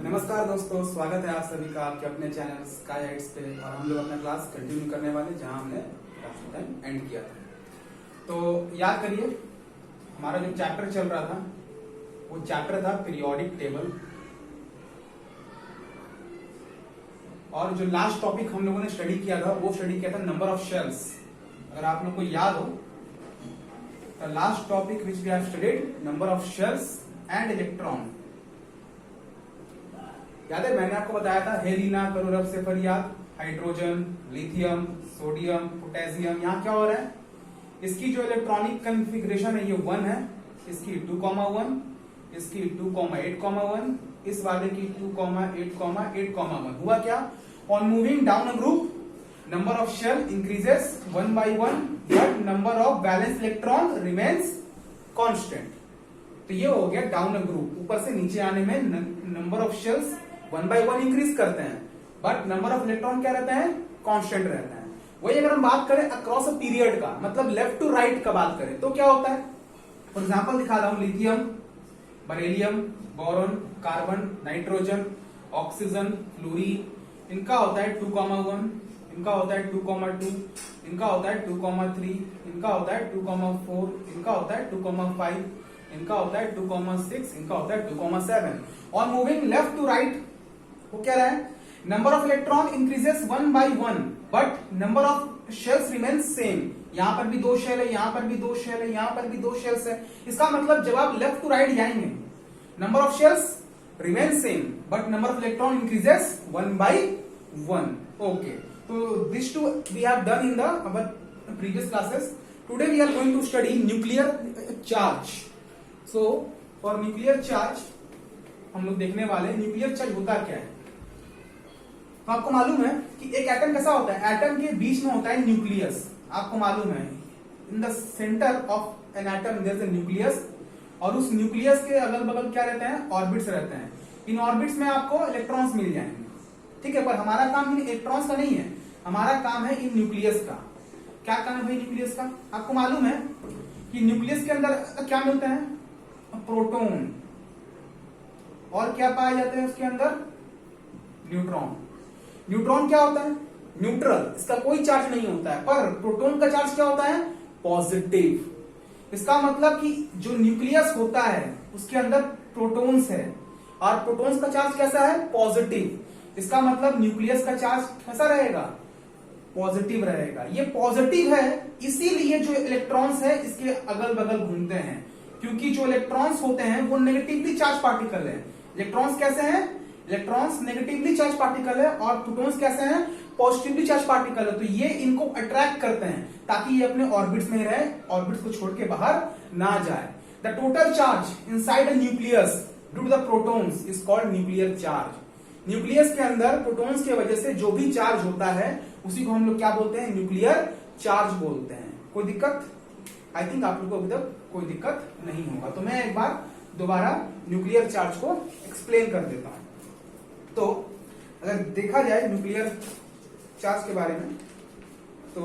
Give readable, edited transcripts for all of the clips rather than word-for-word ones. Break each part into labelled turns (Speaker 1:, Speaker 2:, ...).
Speaker 1: नमस्कार दोस्तों, स्वागत है आप सभी का आपके अपने चैनल स्काई हाइट्स पे। और हम लोग अपना क्लास कंटिन्यू करने वाले जहां हमने टाइम एंड किया था। तो याद करिए, हमारा जो चैप्टर चल रहा था वो चैप्टर था पीरियोडिक टेबल। और जो लास्ट टॉपिक हम लोगों ने स्टडी किया था वो स्टडी किया था नंबर ऑफ शेल्स। अगर आप लोग को याद हो, the last topic which we have studied number of shells and electron. याद है, मैंने आपको बताया था हेलिना, करोरब, सेफरियात, हाइड्रोजन, लिथियम, सोडियम, पोटेशियम। यहाँ क्या हो रहा है, इसकी जो इलेक्ट्रॉनिक कॉन्फ़िगरेशन है ये 1 है, इसकी 2,1, इसकी 2,8,1, इस वाले की 2,8,8,1। हुआ क्या, on moving down a group number of shell increases 1 by 1 but number of balance electron remains constant. तो ये हो गया डाउन अ ग्रुप, ऊपर से नीचे आने में number of shells 1 by 1 increase करते हैं बट नंबर ऑफ इलेक्ट्रॉन क्या रहता है, कांस्टेंट रहता है। वही अगर हम बात करें अक्रॉस अ पीरियड का, मतलब लेफ्ट टू राइट का बात करें तो क्या होता है। फॉर एग्जांपल दिखा रहा हूं, lithium, beryllium, boron, carbon, nitrogen, oxygen, fluorine, इनका होता है 2,1, इनका होता है 2,2, इनका होता है 2,3, इनका होता है 2,4, इनका होता है 2,5, इनका होता है 2,6, इनका होता है 2,7। और मूविंग लेफ्ट टू राइट वो क्या रहा है, number of electron increases 1 by 1 but number of shells remain same. यहां पर भी 2 शेल है, यहां पर भी 2 शेल है, यहां पर भी 2 शेल्स है। इसका मतलब जब आप लेफ्ट टू राइट जाएंगे, number of shells remain same but number of electron increases 1 by 1। Okay, तो this too we have done in the our previous classes. Today we are going to study nuclear charge. So for nuclear charge हम लोग देखने वाले nuclear charge होता क्या है। तो आपको मालूम है कि एक एटम कैसा होता है, एटम के बीच में होता है न्यूक्लियस। आपको मालूम है in the centre of an atom there is a nucleus, और उस न्यूक्लियस के अगल बगल क्या रहते हैं, ऑर्बिट्स रहते हैं। इन ऑर्बिट्स में आपको इलेक्ट्रॉन्स मिल जाएंगे, ठीक है। पर हमारा काम इन इलेक्ट्रॉन्स का नहीं है, हमारा काम है इन न्यूक्लियस का। क्या काम है भाई न्यूक्लियस का, आपको मालूम है कि न्यूक्लियस के अंदर क्या मिलता है, प्रोटॉन, और क्या पाए जाते हैं उसके अंदर, न्यूट्रॉन। न्यूट्रॉन क्या होता है, न्यूट्रल, इसका कोई चार्ज नहीं होता है। पर प्रोटॉन का चार्ज क्या होता है, पॉजिटिव। इसका मतलब कि जो न्यूक्लियस होता है उसके अंदर प्रोटॉन्स है, और प्रोटॉन्स का चार्ज कैसा है, पॉजिटिव। इसका मतलब न्यूक्लियस का चार्ज कैसा रहेगा, पॉजिटिव रहेगा। ये पॉजिटिव है, इसीलिए जो इलेक्ट्रॉन्स है इसके अगल बगल घूमते हैं, क्योंकि जो इलेक्ट्रॉन्स होते हैं वो नेगेटिवली चार्ज पार्टिकल है। इलेक्ट्रॉन्स कैसे हैं, इलेक्ट्रॉन्स नेगेटिवली चार्ज पार्टिकल है, और प्रोटॉन्स कैसे हैं, पॉजिटिवली चार्ज पार्टिकल है। तो ये इनको अट्रैक्ट करते हैं ताकि ये अपने ऑर्बिट्स में रहे, ऑर्बिट्स को छोड़ के बाहर ना जाए। The total charge inside a nucleus due to the protons is called nuclear charge. Nucleus के अंदर प्रोटॉन्स की वजह से जो भी चार्ज होता है उसी को हम लोग क्या बोलते हैं, न्यूक्लियर चार्ज बोलते हैं। कोई दिक्कत, आई थिंक आप लोग को अभी तक कोई दिक्कत नहीं होगा। तो मैं एक बार दोबारा न्यूक्लियर चार्ज को एक्सप्लेन कर देता हूं। तो अगर देखा जाए न्यूक्लियर चार्ज के बारे में, तो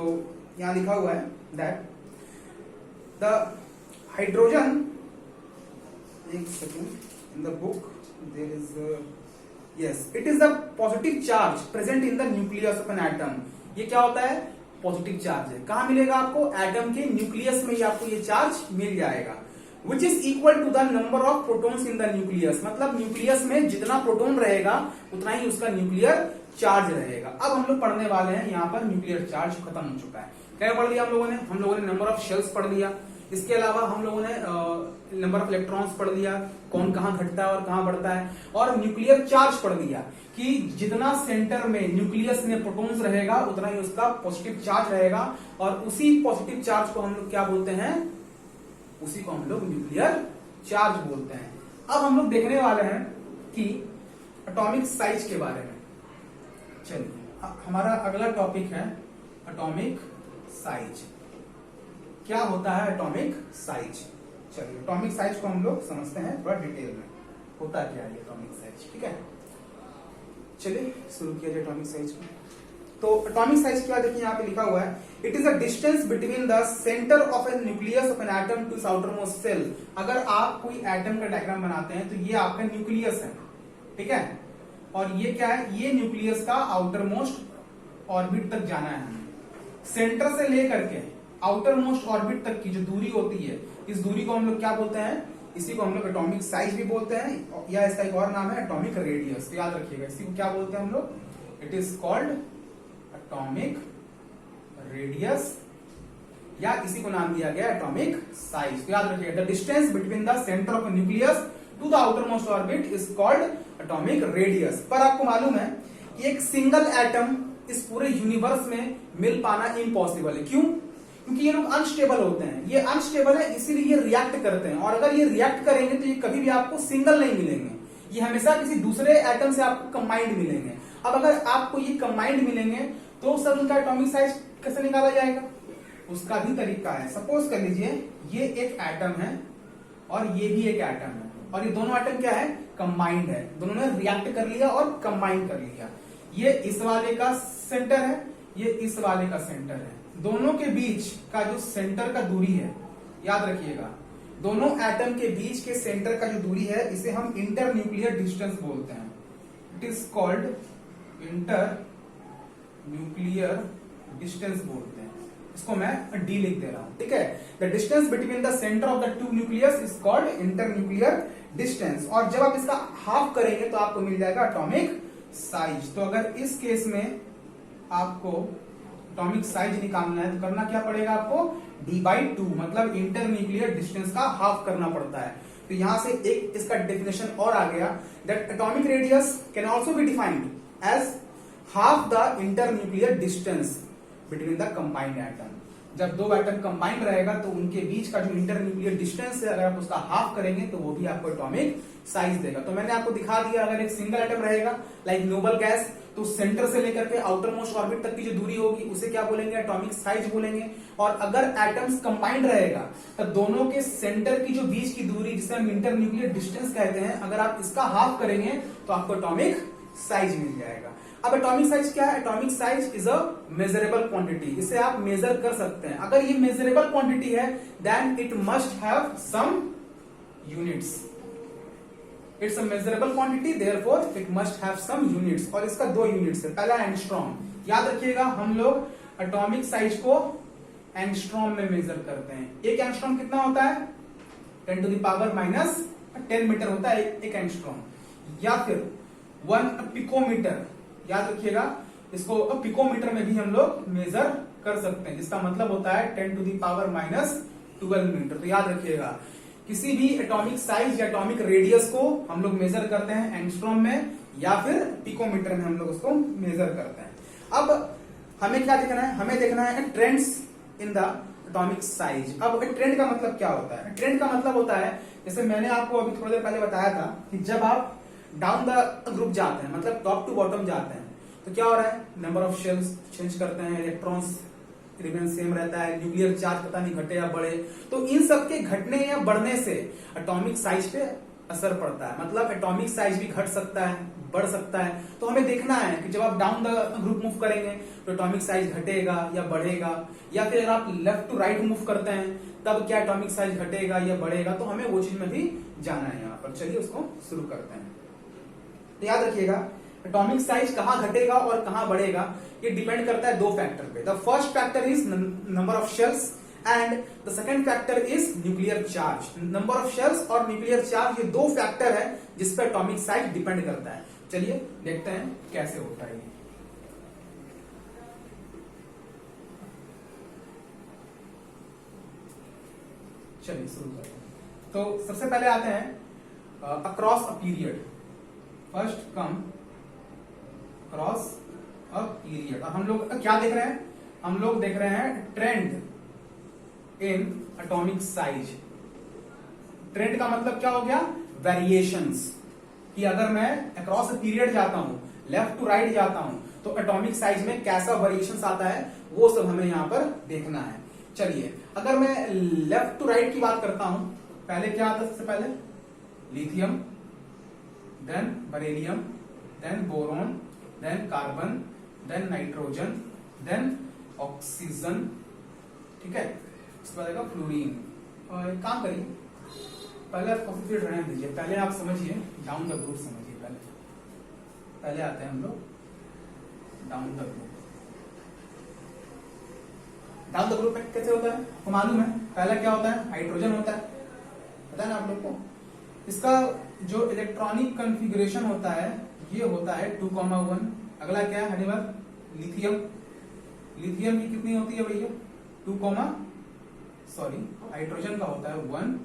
Speaker 1: यहां लिखा हुआ है दैट द हाइड्रोजन, एक second, in the book there is yes, it is the positive charge present in the nucleus of an atom. ये क्या होता है, पॉजिटिव चार्ज है। कहां मिलेगा आपको, एटम के न्यूक्लियस में ही आपको ये चार्ज मिल जाएगा। Which is equal to the number of protons in the nucleus, मतलब न्यूक्लियस में जितना प्रोटॉन रहेगा उतना ही उसका न्यूक्लियर चार्ज रहेगा। अब हम लोग पढ़ने वाले हैं, यहाँ पर न्यूक्लियर चार्ज खत्म हो चुका है। क्या पढ़ लिया हम लोगों ने नंबर ऑफ शेल्स पढ़ लिया। इसके अलावा हम लोगों ने नंबर ऑफ इलेक्ट्रॉन्स पढ़ लिया, कौन कहां घटता है और कहां बढ़ता है, और न्यूक्लियर चार्ज पढ़ लिया कि जितना सेंटर में न्यूक्लियस में प्रोटॉन्स रहेगा उतना ही उसका पॉजिटिव चार्ज रहेगा, और उसी पॉजिटिव चार्ज को हम लोग क्या बोलते हैं, उसी को हम लोग न्यूक्लियर चार्ज बोलते हैं। अब हम लोग देखने वाले हैं कि एटॉमिक साइज के बारे में। चलिए, हमारा अगला टॉपिक है एटॉमिक साइज। क्या होता है एटॉमिक साइज, चलिए एटॉमिक साइज को हम लोग समझते हैं थोड़ा डिटेल में, होता क्या है एटॉमिक साइज, ठीक है। चलिए शुरू किया जाए एटॉमिक साइज को। तो एटॉमिक साइज क्या, देखिए यहाँ पे लिखा हुआ है, it is a distance between the centre of a nucleus of an atom to its outermost shell. अगर आप कोई एटम का डायग्राम बनाते हैं तो ये आपका न्यूक्लियस है, ठीक है। और ये क्या है, ये न्यूक्लियस का आउटर मोस्ट ऑर्बिट तक जाना है हमें। सेंटर से लेकर के आउटर मोस्ट ऑर्बिट तक की जो दूरी होती है, इस दूरी को हम लोग क्या बोलते हैं, इसी को हम लोग एटॉमिक साइज भी बोलते हैं, या इसका एक और नाम है एटॉमिक रेडियस। तो याद रखिएगा, इसी को क्या बोलते हैं हम लोग, it is called atomic radius, या इसी को नाम दिया गया एटॉमिक साइज। तो याद रखिएगा, the distance between the centre of nucleus to the outermost orbit is called atomic radius. पर आपको मालूम है कि एक सिंगल एटम इस पूरे यूनिवर्स में मिल पाना इम्पॉसिबल है। क्यों? क्योंकि ये लोग अनस्टेबल होते हैं, ये अनस्टेबल है इसीलिए ये रिएक्ट करते हैं, और अगर ये रिएक्ट करेंगे तो ये कभी भी आपको सिंगल नहीं मिलेंगे, ये हमेशा किसी दूसरे एटम से आपको कंबाइंड मिलेंगे। अब अगर आपको ये कंबाइंड मिलेंगे तो सर उनका एटॉमिक साइज कैसे निकाला जाएगा? उसका भी तरीका है। सपोज कर लीजिए ये एक एटम है और ये भी एक एटम है, और ये दोनों एटम क्या है, कंबाइंड है, दोनों ने रिएक्ट कर लिया और कंबाइन कर लिया। ये इस वाले का सेंटर है, ये इस वाले का सेंटर है, दोनों के बीच का जो सेंटर का दूरी है, याद रखिएगा, दोनों एटम के बीच के सेंटर का जो दूरी है इसे हम इंटर न्यूक्लियर डिस्टेंस बोलते हैं। It is called inter nuclear distance बोलते हैं। इसको मैं डी लिख दे रहा हूं, ठीक है। The distance between the centre of the two nucleus is called inter nuclear distance. और जब आप इसका हाफ करेंगे तो आपको मिल जाएगा एटॉमिक साइज। तो अगर इस केस में आपको एटॉमिक साइज निकालना है तो करना क्या पड़ेगा आपको, d/2, मतलब इंटर न्यूक्लियर डिस्टेंस का हाफ करना पड़ता है। तो यहां से एक इसका डेफिनेशन और आ गया, that atomic radius can also be defined as half the internuclear distance between the combined atom. जब दो एटम कंबाइंड रहेगा तो उनके बीच का जो इंटर न्यूक्लियर डिस्टेंस है, अगर आप उसका हाफ करेंगे तो वो भी आपको एटॉमिक साइज देगा। तो मैंने आपको दिखा दिया, अगर एक सिंगल एटम रहेगा लाइक नोबल गैस, तो सेंटर से लेकर के आउटर मोस्ट ऑर्बिट तक की जो दूरी होगी उसे क्या बोलेंगे, एटॉमिक साइज बोलेंगे। और अगर एटम्स कंबाइंड रहेगा तो दोनों के सेंटर की जो बीच की दूरी, जिसे हम इंटर न्यूक्लियर डिस्टेंस कहते हैं, अगर आप इसका हाफ करेंगे तो आपको एटॉमिक साइज मिल जाएगा। अब एटॉमिक साइज क्या है? Atomic size is a measurable quantity, इसे आप मेजर कर सकते हैं। अगर ये मेजरेबल क्वांटिटी है then it must have some units. It's a measurable quantity, therefore it must have some units. और इसका दो यूनिट्स है, पहला एंगस्ट्रॉम। याद रखिएगा, हम लोग एटॉमिक साइज को एंगस्ट्रॉम में मेजर करते हैं। एक एंगस्ट्रॉम कितना होता है? 10⁻⁻10 मीटर होता है एक एंगस्ट्रॉम। या फिर 1 पिकोमीटर, याद रखिएगा, इसको पिकोमीटर में भी हम लोग मेजर कर सकते हैं, जिसका मतलब होता है 10⁻12 मीटर। तो याद रखिएगा, किसी भी एटॉमिक साइज या एटॉमिक रेडियस को हम लोग मेजर करते हैं एंगस्ट्रॉम में या फिर पिकोमीटर में हम लोग उसको मेजर करते हैं। अब हमें क्या देखना है? हमें देखना है trends in the atomic size. अब ट्रेंड का मतलब क्या होता है? ट्रेंड का मतलब होता है, जैसे मैंने आपको अभी थोड़ी देर पहले बताया था कि जब आप डाउन द ग्रुप जाते हैं, मतलब टॉप टू बॉटम जाते हैं, तो क्या हो रहा है, नंबर ऑफ शेल्स चेंज करते हैं, इलेक्ट्रॉन्स रिमेन सेम रहता है, न्यूक्लियर चार्ज पता नहीं घटे या बढ़े। तो इन सब के घटने या बढ़ने से एटॉमिक साइज पे असर पड़ता है, मतलब एटॉमिक साइज भी घट सकता है, बढ़ सकता है। तो हमें देखना है कि जब आप डाउन द ग्रुप मूव करेंगे तो एटॉमिक साइज घटेगा या बढ़ेगा, या फिर अगर आप लेफ्ट टू राइट मूव करते हैं तब क्या एटॉमिक साइज घटेगा या बढ़ेगा। तो हमें वो चीज में भी जाना है यहाँ पर। चलिए उसको शुरू करते हैं। तो याद रखिएगा, एटॉमिक साइज कहाँ घटेगा और कहाँ बढ़ेगा ये डिपेंड करता है दो फैक्टर पे। The first factor is number of shells and the second factor is nuclear charge. Number of shells और न्यूक्लियर चार्ज, ये दो फैक्टर है जिस पर एटॉमिक साइज डिपेंड करता है। चलिए देखते हैं कैसे होता है। चलिए शुरू करते हैं। तो सबसे पहले आते हैं across a period. First come cross a period. हम लोग क्या देख रहे हैं? हम लोग देख रहे हैं trend in atomic size. Trend का मतलब क्या हो गया? वेरिएशंस। कि अगर मैं अक्रॉस अ पीरियड जाता हूं, लेफ्ट टू राइट जाता हूं, तो एटॉमिक साइज में कैसा वेरिएशंस आता है वो सब हमें यहां पर देखना है। चलिए, अगर मैं लेफ्ट टू राइट की बात करता हूं, पहले क्या आता है? सबसे पहले lithium, then beryllium, then boron, then carbon, then nitrogen, then oxygen, ठीक है। इसके बाद आएगा फ्लोरीन। और एक काम करिए, पहले आप कॉफी फील्ड रहने दीजिए, पहले आप समझिए, डाउन द ग्रुप समझिए पहले। पहले आते हैं हम लोग down the group. Down the group में कैसे होता है आपको मालूम है, पहला क्या होता है, हाइड्रोजन होता है, पता है ना आप लोग को। इसका जो इलेक्ट्रॉनिक कॉन्फ़िगरेशन होता है ये होता है 2,1। अगला क्या है हनीमल, लिथियम। लिथियम की कितनी होती है भैया, 2, हाइड्रोजन का होता है 1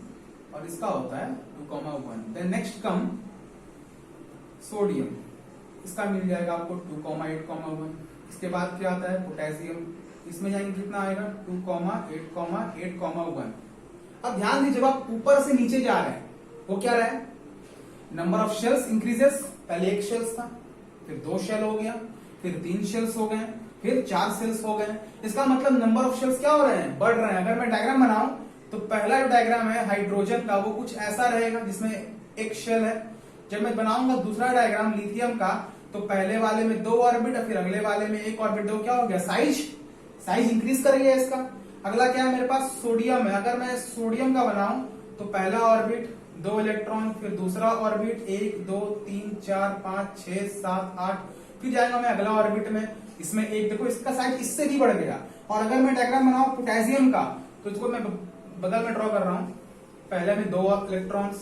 Speaker 1: और इसका होता है 2,1। देन नेक्स्ट कम सोडियम, इसका मिल जाएगा आपको 2,8,1। इसके बाद क्या आता है पोटेशियम, इसमें जाएंगे कितना आएगा 2,8,8,1। अब ध्यान दीजिए जब आप ऊपर से नीचे जा रहे हैं वो क्या रहा है, नंबर ऑफ शेल्स इंक्रीजेस। पहले 1 शेल्स था, फिर 2 शेल हो गया, फिर 3 शेल्स हो गए, फिर 4 शेल्स हो गए। इसका मतलब नंबर ऑफ शेल्स क्या हो रहे हैं, बढ़ रहे हैं। अगर मैं डायग्राम बनाऊं तो पहला जो डायग्राम है हाइड्रोजन का वो कुछ ऐसा रहेगा जिसमें 1 शेल है। जब मैं बनाऊंगा दूसरा डायग्राम लिथियम का तो पहले वाले में 2 ऑर्बिट और फिर अगले वाले में 1 ऑर्बिट। तो क्या हो गया, साइज इंक्रीज कर गया इसका। अगला क्या है मेरे पास सोडियम है, अगर मैं सोडियम का बनाऊं तो पहला ऑर्बिट 2 इलेक्ट्रॉन, फिर दूसरा ऑर्बिट 1 2 3 4 5 6 7 8, फिर जाएगा मैं अगला ऑर्बिट में, इसमें 1। देखो इसका साइज इससे भी बढ़ गया। और अगर मैं डायग्राम बनाऊं पोटेशियम का तो इसको मैं बगल में ड्रॉ कर रहा हूं, पहले में 2 इलेक्ट्रॉन्स,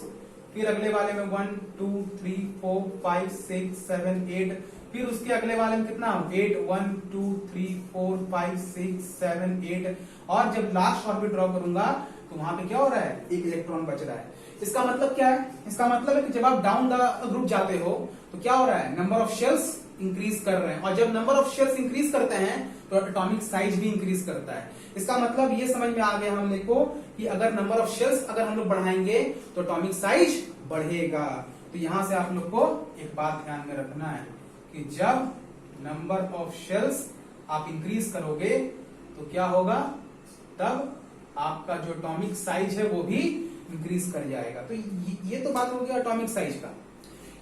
Speaker 1: फिर अगले वाले में 1 2 3 4 5 6 7 8, फिर उसके अगले वाले में कितना 8 1 2 3 4 5 6 7 8। और जब लास्ट ऑर्बिट ड्रॉ करूंगा तो वहां पे क्या हो रहा है, 1 इलेक्ट्रॉन बच रहा है। इसका मतलब क्या है, इसका मतलब है कि जब आप डाउन द ग्रुप जाते हो तो क्या हो रहा है, नंबर ऑफ शेल्स इंक्रीज कर रहे हैं। और जब नंबर ऑफ शेल्स इंक्रीज करते हैं तो एटॉमिक साइज भी इंक्रीज करता है। इसका मतलब ये समझ में आ गया हमने को कि अगर नंबर ऑफ शेल्स अगर हम लोग बढ़ाएंगे तो एटॉमिक साइज बढ़ेगा। तो यहां से आप लोग को एक बात ध्यान में रखना है कि जब नंबर ऑफ शेल्स आप इंक्रीज करोगे तो क्या होगा, तब आपका जो एटॉमिक साइज है वो भी इंक्रीज कर जाएगा। तो ये तो बात हो गया एटॉमिक साइज का।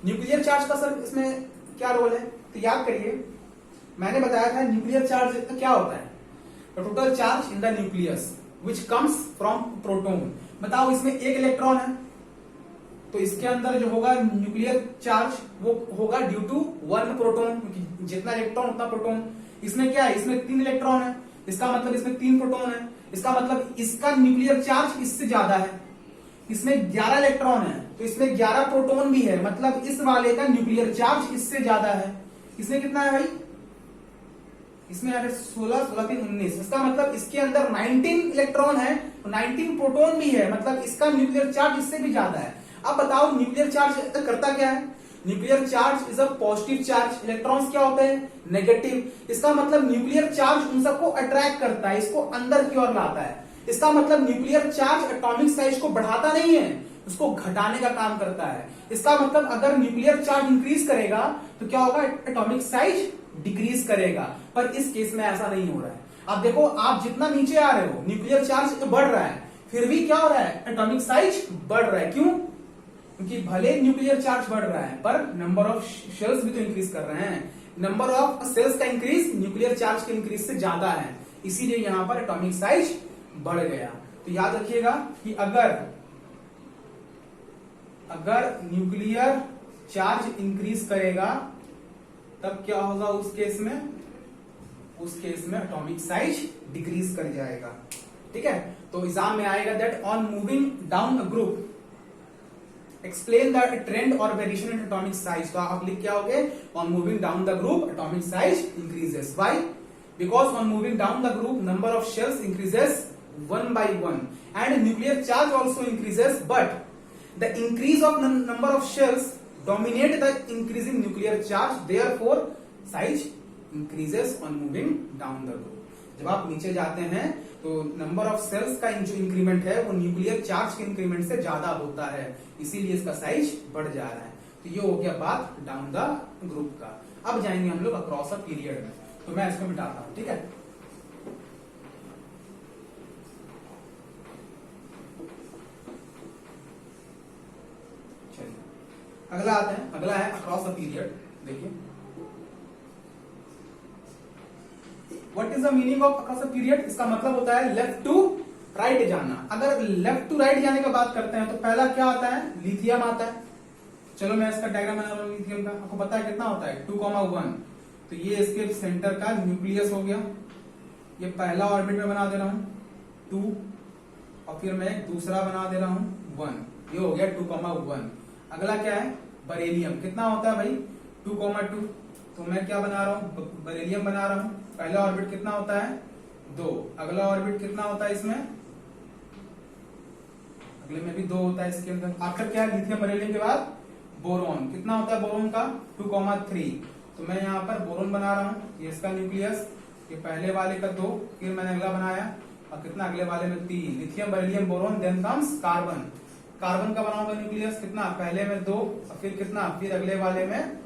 Speaker 1: न्यूक्लियर चार्ज का सर इसमें क्या रोल है, तो याद करिए मैंने बताया था न्यूक्लियर चार्ज क्या होता है, total charge in the nucleus which comes from proton. बताओ इसमें 1 इलेक्ट्रॉन है तो इसके अंदर जो होगा न्यूक्लियर चार्ज वो होगा ड्यू टू 1 प्रोटॉन, क्योंकि जितना इलेक्ट्रॉन उतना प्रोटॉन। इसमें क्या है, इसमें 3 इलेक्ट्रॉन है, इसका मतलब इसमें 3 प्रोटॉन है। इसका मतलब इसका न्यूक्लियर चार्ज इससे ज्यादा है, इसमें 11 इलेक्ट्रॉन है तो इसमें 11 प्रोटॉन भी है, मतलब इस वाले का न्यूक्लियर चार्ज इससे ज्यादा है। इसमें कितना है भाई, इसमें 16 16 3 19। इसका मतलब इसके अंदर 19 इलेक्ट्रॉन है, 19 प्रोटॉन भी है, मतलब इसका न्यूक्लियर चार्ज इससे भी ज्यादा है। अब बताओ न्यूक्लियर चार्ज करता क्या है, nuclear charge is a positive charge, electrons क्या होते हैं नेगेटिव। इसका मतलब न्यूक्लियर चार्ज उन सबको अट्रैक्ट करता है, इसको अंदर की ओर लाता है। इसका मतलब न्यूक्लियर चार्ज एटॉमिक साइज को बढ़ाता नहीं है, उसको घटाने का काम करता है। इसका मतलब अगर न्यूक्लियर चार्ज इंक्रीज करेगा तो क्या होगा, एटॉमिक साइज डिक्रीज करेगा। पर इस केस में ऐसा नहीं हो रहा है। अब देखो आप जितना नीचे आ रहे हो न्यूक्लियर चार्ज बढ़ रहा है, फिर भी क्या हो रहा है, एटॉमिक साइज बढ़ रहा है। क्यों, क्योंकि भले न्यूक्लियर चार्ज बढ़ रहा है पर नंबर ऑफ शेल्स भी तो इंक्रीज कर रहे हैं। नंबर ऑफ सेल्स का इंक्रीज न्यूक्लियर चार्ज के इंक्रीज से ज्यादा है, इसीलिए यहां पर एटॉमिक साइज बढ़ गया। तो याद रखिएगा कि अगर न्यूक्लियर चार्ज इंक्रीज करेगा तब क्या होगा, उस केस में एटॉमिक साइज डिक्रीज कर जाएगा। ठीक है, तो एग्जाम में आएगा that on moving down a group explain the trend और वेरिएशन इन एटॉमिक साइज। तो आप लिख क्या होगे, on moving down the group atomic size increases. Why, because on moving down the group number of shells increases 1 by 1 and nuclear charge also increases, but the increase of number of shells dominate the increasing nuclear charge, therefore size increases on moving down the group. जब आप नीचे जाते हैं तो number of sales का जो increment है वो न्यूक्लियर चार्ज के इंक्रीमेंट से ज्यादा होता है, इसीलिए इसका साइज बढ़ जा रहा है। तो ये हो गया बात डाउन द ग्रुप का। अब जाएंगे हम लोग अक्रॉस अ पीरियड में, तो मैं इसको मिटाता हूं। ठीक है, अगला आते हैं, अगला है अक्रॉस द पीरियड। देखिए what is the meaning of across the period. इसका मतलब होता है लेफ्ट टू राइट जाना। अगर लेफ्ट टू राइट जाने की बात करते हैं तो पहला क्या आता है, लिथियम आता है। चलो मैं इसका डायग्राम बना रहा हूँ लिथियम का। आपको पता है कितना होता है 2,1, तो ये इसके सेंटर का न्यूक्लियस हो गया। ये पहला ऑर्बिट में बना दे रहा हूँ 2, और फिर मैं दूसरा बना दे रहा हूँ 1, ये हो गया 2,1। अगला क्या है बरेलियम, कितना होता है भाई 2,2, तो मैं क्या बना रहा हूँ बरेलियम बना रहा हूँ। पहला ऑर्बिट कितना होता है 2, अगला ऑर्बिट कितना होता है इसमें, अगले में भी 2 होता है इसके अंदर। आखिर क्या है लिथियम बरेलियम के बाद बोरोन, कितना होता है बोरोन का 2,3, तो मैं यहाँ पर बोरोन बना रहा हूँ। ये इसका न्यूक्लियस, ये पहले वाले का 2, फिर मैंने अगला बनाया और कितना अगले वाले में 3, lithium beryllium boron, then comes carbon. Carbon का बनाऊंगा न्यूक्लियस कितना, पहले में 2 और फिर कितना, फिर अगले वाले में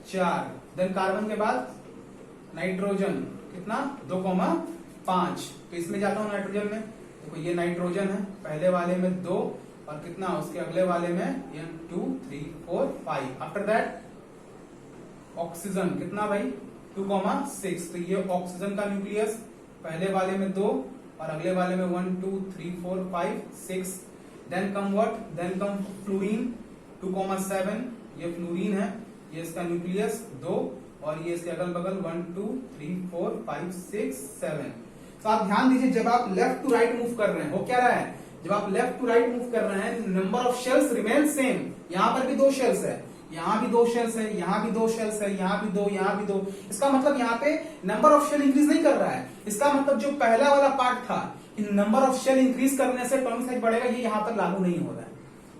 Speaker 1: 4, देन कार्बन के बाद नाइट्रोजन कितना 2,5, तो इसमें जाता हूं नाइट्रोजन में। देखो ये नाइट्रोजन है, पहले वाले में 2 और कितना उसके अगले वाले में 2, 3, 4, 5। आफ्टर दैट ऑक्सीजन कितना भाई 2,6, तो ये ऑक्सीजन का न्यूक्लियस, पहले वाले में 2 और अगले वाले में 1, 2, 3, 4, 5, 6। Then come what, then come fluorine 2,7, ये फ्लोरीन है, ये इसका न्यूक्लियस 2 और ये इसके अगल बगल 1, 2, 3, 4, 5, 6, 7। तो आप ध्यान दीजिए जब आप लेफ्ट टू राइट मूव कर रहे हैं, हो क्या रहा है, जब आप लेफ्ट टू राइट मूव कर रहे हैं number of shells remain same. यहाँ पर भी 2 शेल्स है, यहाँ भी 2 शेल्स है, यहाँ भी 2 शेल्स है, यहाँ भी 2, यहाँ भी 2। इसका मतलब यहाँ पे नंबर ऑफ शेल इंक्रीज नहीं कर रहा है। इसका मतलब जो पहला वाला पार्ट था नंबर ऑफ शेल इंक्रीज करने से एटॉमिक साइज बढ़ेगा, ये यहाँ पर लागू नहीं हो रहा है,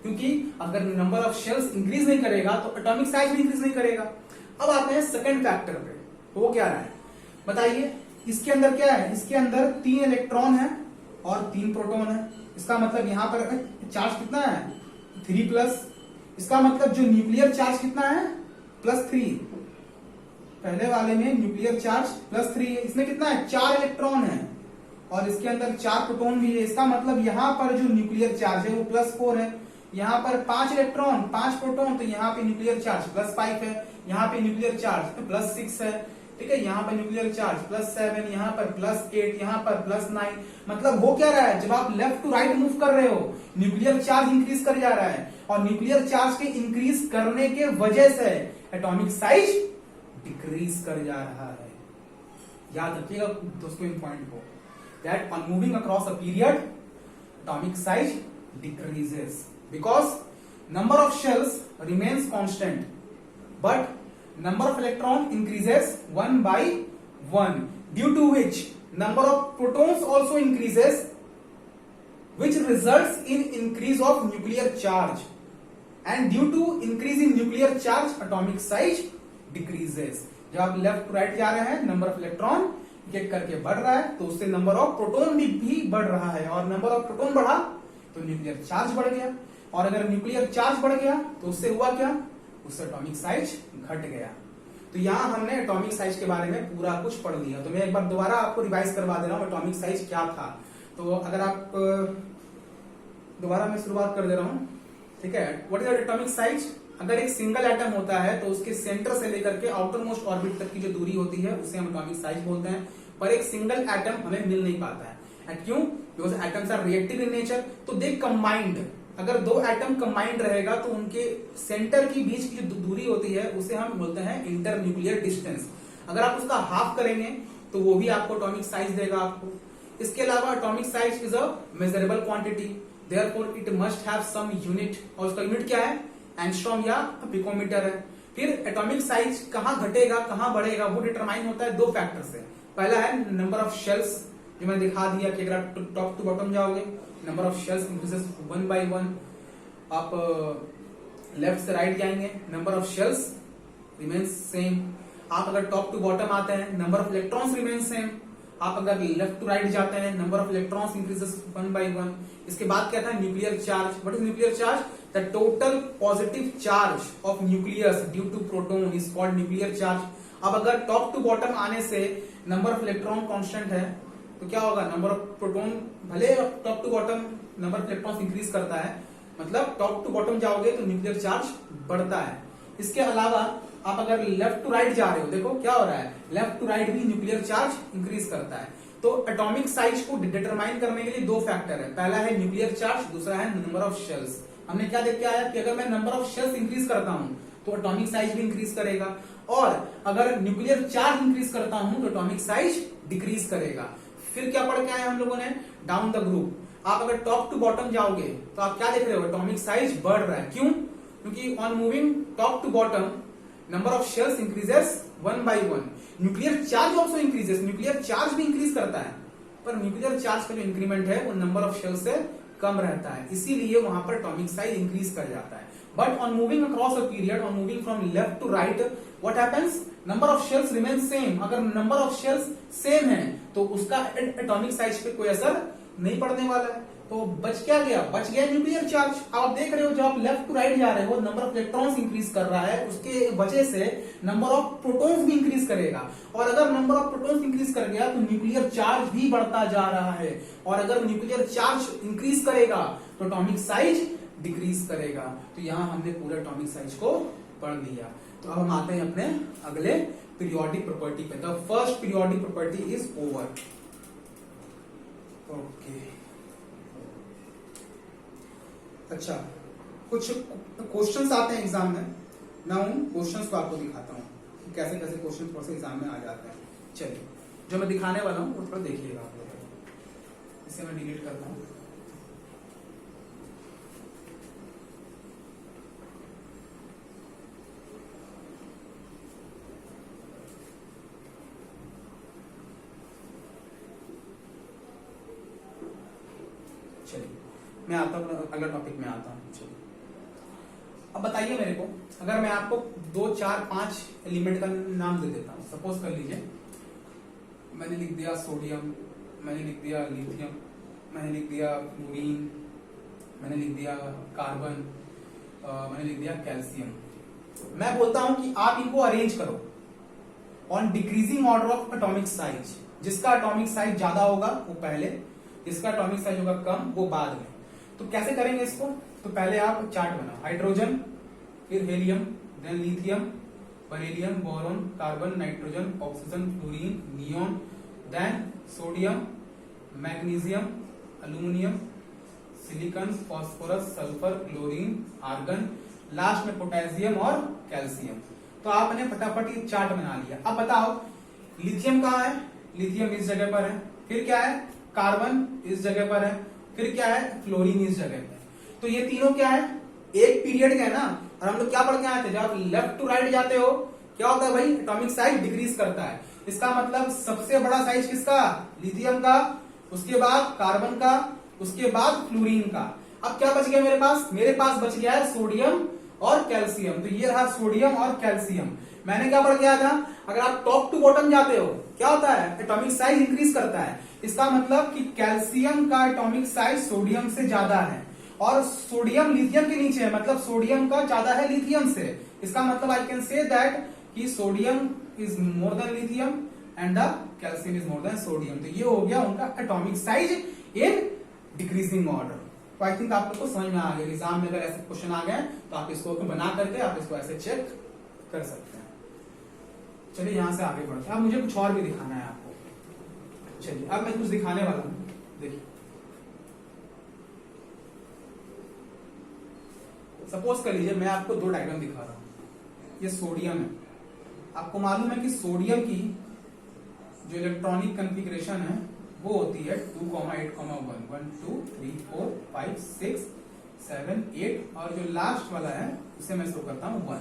Speaker 1: क्योंकि अगर नंबर ऑफ शेल्स इंक्रीज नहीं करेगा तो एटॉमिक साइज भी इंक्रीज नहीं करेगा। अब आते हैं सेकंड फैक्टर पे, तो वो क्या रहा है बताइए। इसके अंदर क्या है, इसके अंदर 3 इलेक्ट्रॉन है और 3 प्रोटॉन है। इसका मतलब यहाँ पर चार्ज कितना है 3+, इसका मतलब जो न्यूक्लियर चार्ज कितना है +3, पहले वाले में न्यूक्लियर चार्ज +3 है, इसमें कितना है 4 इलेक्ट्रॉन है और इसके अंदर 4 प्रोटॉन भी है। इसका मतलब यहाँ पर जो न्यूक्लियर चार्ज है वो +4 है, यहाँ पर 5 इलेक्ट्रॉन 5 प्रोटॉन, तो यहाँ पे न्यूक्लियर चार्ज +5 है, यहाँ पे न्यूक्लियर चार्ज +6 है, ठीक है, यहाँ पर न्यूक्लियर चार्ज +7, यहाँ पर +8, यहाँ पर +9। मतलब हो क्या रहा है, जब आप लेफ्ट टू राइट मूव कर रहे हो न्यूक्लियर चार्ज इंक्रीज कर जा रहा है और न्यूक्लियर चार्ज के इंक्रीज करने के वजह से एटॉमिक साइज डिक्रीज कर जा रहा है। याद रखिएगा दोस्तों इन पॉइंट को, that on moving across a period atomic size decreases because number of shells remains constant but number of electron increases 1 by 1, due to which number of protons also increases, which results in increase of nuclear charge, and due to increase in nuclear charge atomic size decreases। जब आप left to right जा रहे हैं number of electron एक एक करके बढ़ रहा है तो उससे नंबर ऑफ प्रोटॉन भी बढ़ रहा है, और नंबर ऑफ प्रोटॉन बढ़ा तो न्यूक्लियर चार्ज बढ़ गया, और अगर न्यूक्लियर चार्ज बढ़ गया तो उससे हुआ क्या, उससे एटॉमिक साइज घट गया। तो यहां हमने एटॉमिक साइज के बारे में पूरा कुछ पढ़ लिया। तो मैं एक बार दोबारा आपको रिवाइज करवा दे रहा हूं एटॉमिक साइज क्या था। तो अगर आप दोबारा मैं शुरुआत कर दे रहा हूं, ठीक है। व्हाट इज एटॉमिक साइज, अगर एक सिंगल एटम होता है तो उसके सेंटर से लेकर के आउटर मोस्ट ऑर्बिट तक की जो दूरी होती है उसे हम एटॉमिक साइज बोलते हैं। पर एक सिंगल एटम हमें मिल नहीं पाता है, क्यों, because atoms are reactive in nature, तो दे कंबाइंड। अगर 2 एटम कंबाइंड रहेगा तो उनके सेंटर की बीच की जो दूरी होती है उसे हम बोलते हैं इंटर न्यूक्लियर डिस्टेंस। अगर आप उसका हाफ करेंगे तो वो भी आपको एटॉमिक साइज देगा आपको। इसके अलावा atomic size is a measurable quantity, therefore it must have some unit, और उसका यूनिट क्या है एंगस्ट्रॉम या पिकोमीटर है। फिर एटॉमिक साइज कहां घटेगा कहां बढ़ेगा वो डिटरमाइन होता है 2 फैक्टर से। पहला है नंबर ऑफ शेल्स, जो मैंने दिखा दिया कि अगर आप टॉप टू बॉटम जाओगे number of shells increases 1 by 1, आप लेफ्ट से राइट जाएंगे number of shells remains same, आप अगर टॉप टू बॉटम आते हैं number of electrons remain same, आप अगर लेफ्ट टू राइट जाते हैं number of electrons increases 1 by 1। इसके बाद क्या था nuclear charge, what is nuclear charge, the total positive charge of nucleus due to proton is called nuclear charge. अब अगर टॉप टू बॉटम आने से नंबर ऑफ इलेक्ट्रॉन कांस्टेंट है तो क्या होगा, नंबर ऑफ प्रोटॉन, भले top to bottom number of electrons increase करता है, मतलब टॉप टू बॉटम जाओगे तो न्यूक्लियर चार्ज बढ़ता है। इसके अलावा आप अगर लेफ्ट टू राइट जा रहे हो, देखो क्या हो रहा है, लेफ्ट टू राइट भी न्यूक्लियर चार्ज इंक्रीज करता है। तो एटॉमिक साइज को डिटरमाइन करने के लिए 2 फैक्टर है, पहला है न्यूक्लियर चार्ज, दूसरा है नंबर ऑफ शेल्स। हमने क्या देख के आया कि अगर मैं नंबर ऑफ शेल्स इंक्रीज करता हूं तो एटॉमिक साइज भी इंक्रीज करेगा, और अगर न्यूक्लियर चार्ज इंक्रीज करता हूं तो एटॉमिक साइज डिक्रीज करेगा। फिर क्या पढ़ के आए हम लोगों ने, डाउन द ग्रुप। आप अगर टॉप टू बॉटम जाओगे तो आप क्या देख रहे हो, एटॉमिक साइज बढ़ रहा है। क्यों? क्योंकि on moving top to bottom number of shells increases one by one. Nuclear charge also increases, nuclear charge भी इंक्रीज करता है, पर न्यूक्लियर चार्ज का जो इंक्रीमेंट है वो नंबर ऑफ शेल्स से कम रहता है, इसीलिए वहां पर एटॉमिक साइज इंक्रीज कर जाता है। But on moving across a period, on moving from left to right, what happens, number of shells remain same. अगर नंबर ऑफ शेल्स सेम है तो उसका एटॉमिक साइज पे कोई असर नहीं पड़ने वाला है। तो बच क्या गया, बच गया न्यूक्लियर चार्ज। आप देख रहे हो जब आप लेफ्ट टू राइट जा रहे हो नंबर ऑफ इलेक्ट्रॉन्स इंक्रीज कर रहा है, उसके वजह से नंबर ऑफ प्रोटॉन्स भी इंक्रीज करेगा, और अगर नंबर ऑफ प्रोटॉन्स इंक्रीज कर गया तो न्यूक्लियर चार्ज भी बढ़ता जा रहा है, और अगर न्यूक्लियर चार्ज इंक्रीज करेगा तो एटॉमिक साइज डिक्रीज करेगा। तो यहां हमने पूरे एटॉमिक साइज को पढ़ लिया। तो अब हम आते हैं अपने अगले पीरियोडिक प्रॉपर्टी पे। The first periodic property is over. Okay, अच्छा, कुछ क्वेश्चंस आते हैं एग्जाम में, मैं उन क्वेश्चंस को आपको दिखाता हूँ कि कैसे कैसे क्वेश्चन थोड़ा सा एग्जाम में आ जाते हैं। चलिए, जो मैं दिखाने वाला हूँ वो थोड़ा देखिएगा आप लोग। इसे मैं डिलीट करता हूँ। चलिए, मैं आता हूँ अगला टॉपिक में आता हूँ। चलिए, अब बताइए मेरे को, अगर मैं आपको 2, 4, 5 एलिमेंट का नाम दे देता हूँ। सपोज कर लीजिए मैंने लिख दिया सोडियम, मैंने लिख दिया लिथियम, मैंने लिख दिया फ्लोरीन, मैंने लिख दिया कार्बन, मैंने लिख दिया कैल्शियम। मैं बोलता हूं कि आप इनको अरेंज करो on decreasing order of atomic size. जिसका एटॉमिक साइज ज्यादा होगा वो पहले, जिसका एटॉमिक साइज होगा कम वो बाद में। तो कैसे करेंगे इसको? तो पहले आप चार्ट बनाओ, हाइड्रोजन, फिर helium, then lithium, beryllium, boron, carbon, nitrogen, oxygen, fluorine, neon, then sodium, magnesium, aluminium, silicon, phosphorus, sulphur, chlorine, argon, last में पोटेशियम और कैल्शियम। तो आपने फटाफट ये चार्ट बना लिया। अब बताओ लिथियम कहाँ है? लिथियम इस जगह पर है। फिर क्या है? कार्बन इस जगह पर है। फिर क्या है? फ्लोरीन इस जगह पर। तो ये तीनों क्या है? एक पीरियड का है ना। और हम लोग क्या पढ़ के आए थे, जब आप लेफ्ट टू राइट जाते हो क्या होता है भाई? एटॉमिक साइज डिक्रीज करता है। इसका मतलब सबसे बड़ा साइज किसका? लिथियम का, उसके बाद कार्बन का, उसके बाद फ्लोरीन का। अब क्या बच गया मेरे पास? मेरे पास बच गया है सोडियम और कैल्शियम। तो ये रहा सोडियम और कैल्शियम। मैंने क्या पढ़ के आया था? अगर आप टॉप टू बॉटम जाते हो क्या होता है? एटॉमिक साइज इंक्रीज करता है। इसका मतलब कि कैल्शियम का एटॉमिक साइज सोडियम से ज्यादा है, और सोडियम लिथियम के नीचे है, मतलब सोडियम का ज्यादा है लिथियम से। इसका मतलब आई कैन से दैट कि sodium is more than lithium and the calcium is more than sodium. तो ये हो गया उनका atomic size in decreasing order. तो आई थिंक आप लोग को समझ में आ गया। एग्जाम में अगर ऐसे क्वेश्चन आ गए तो आप इसको बना करके आप इसको ऐसे चेक कर सकते हैं। चलिए यहां से आगे बढ़ते हैं। अब मुझे कुछ और भी दिखाना है आपको। चलिए अब मैं कुछ दिखाने वाला हूं, देखिए। सपोज कर लीजिए मैं आपको दो डायग्राम दिखा रहा हूं। ये सोडियम है। आपको मालूम है कि सोडियम की जो इलेक्ट्रॉनिक कॉन्फ़िगरेशन है वो होती है 2,8,1 1 2 3 4 5 6 7 8, और जो लास्ट वाला है उसे मैं शो करता हूं 1।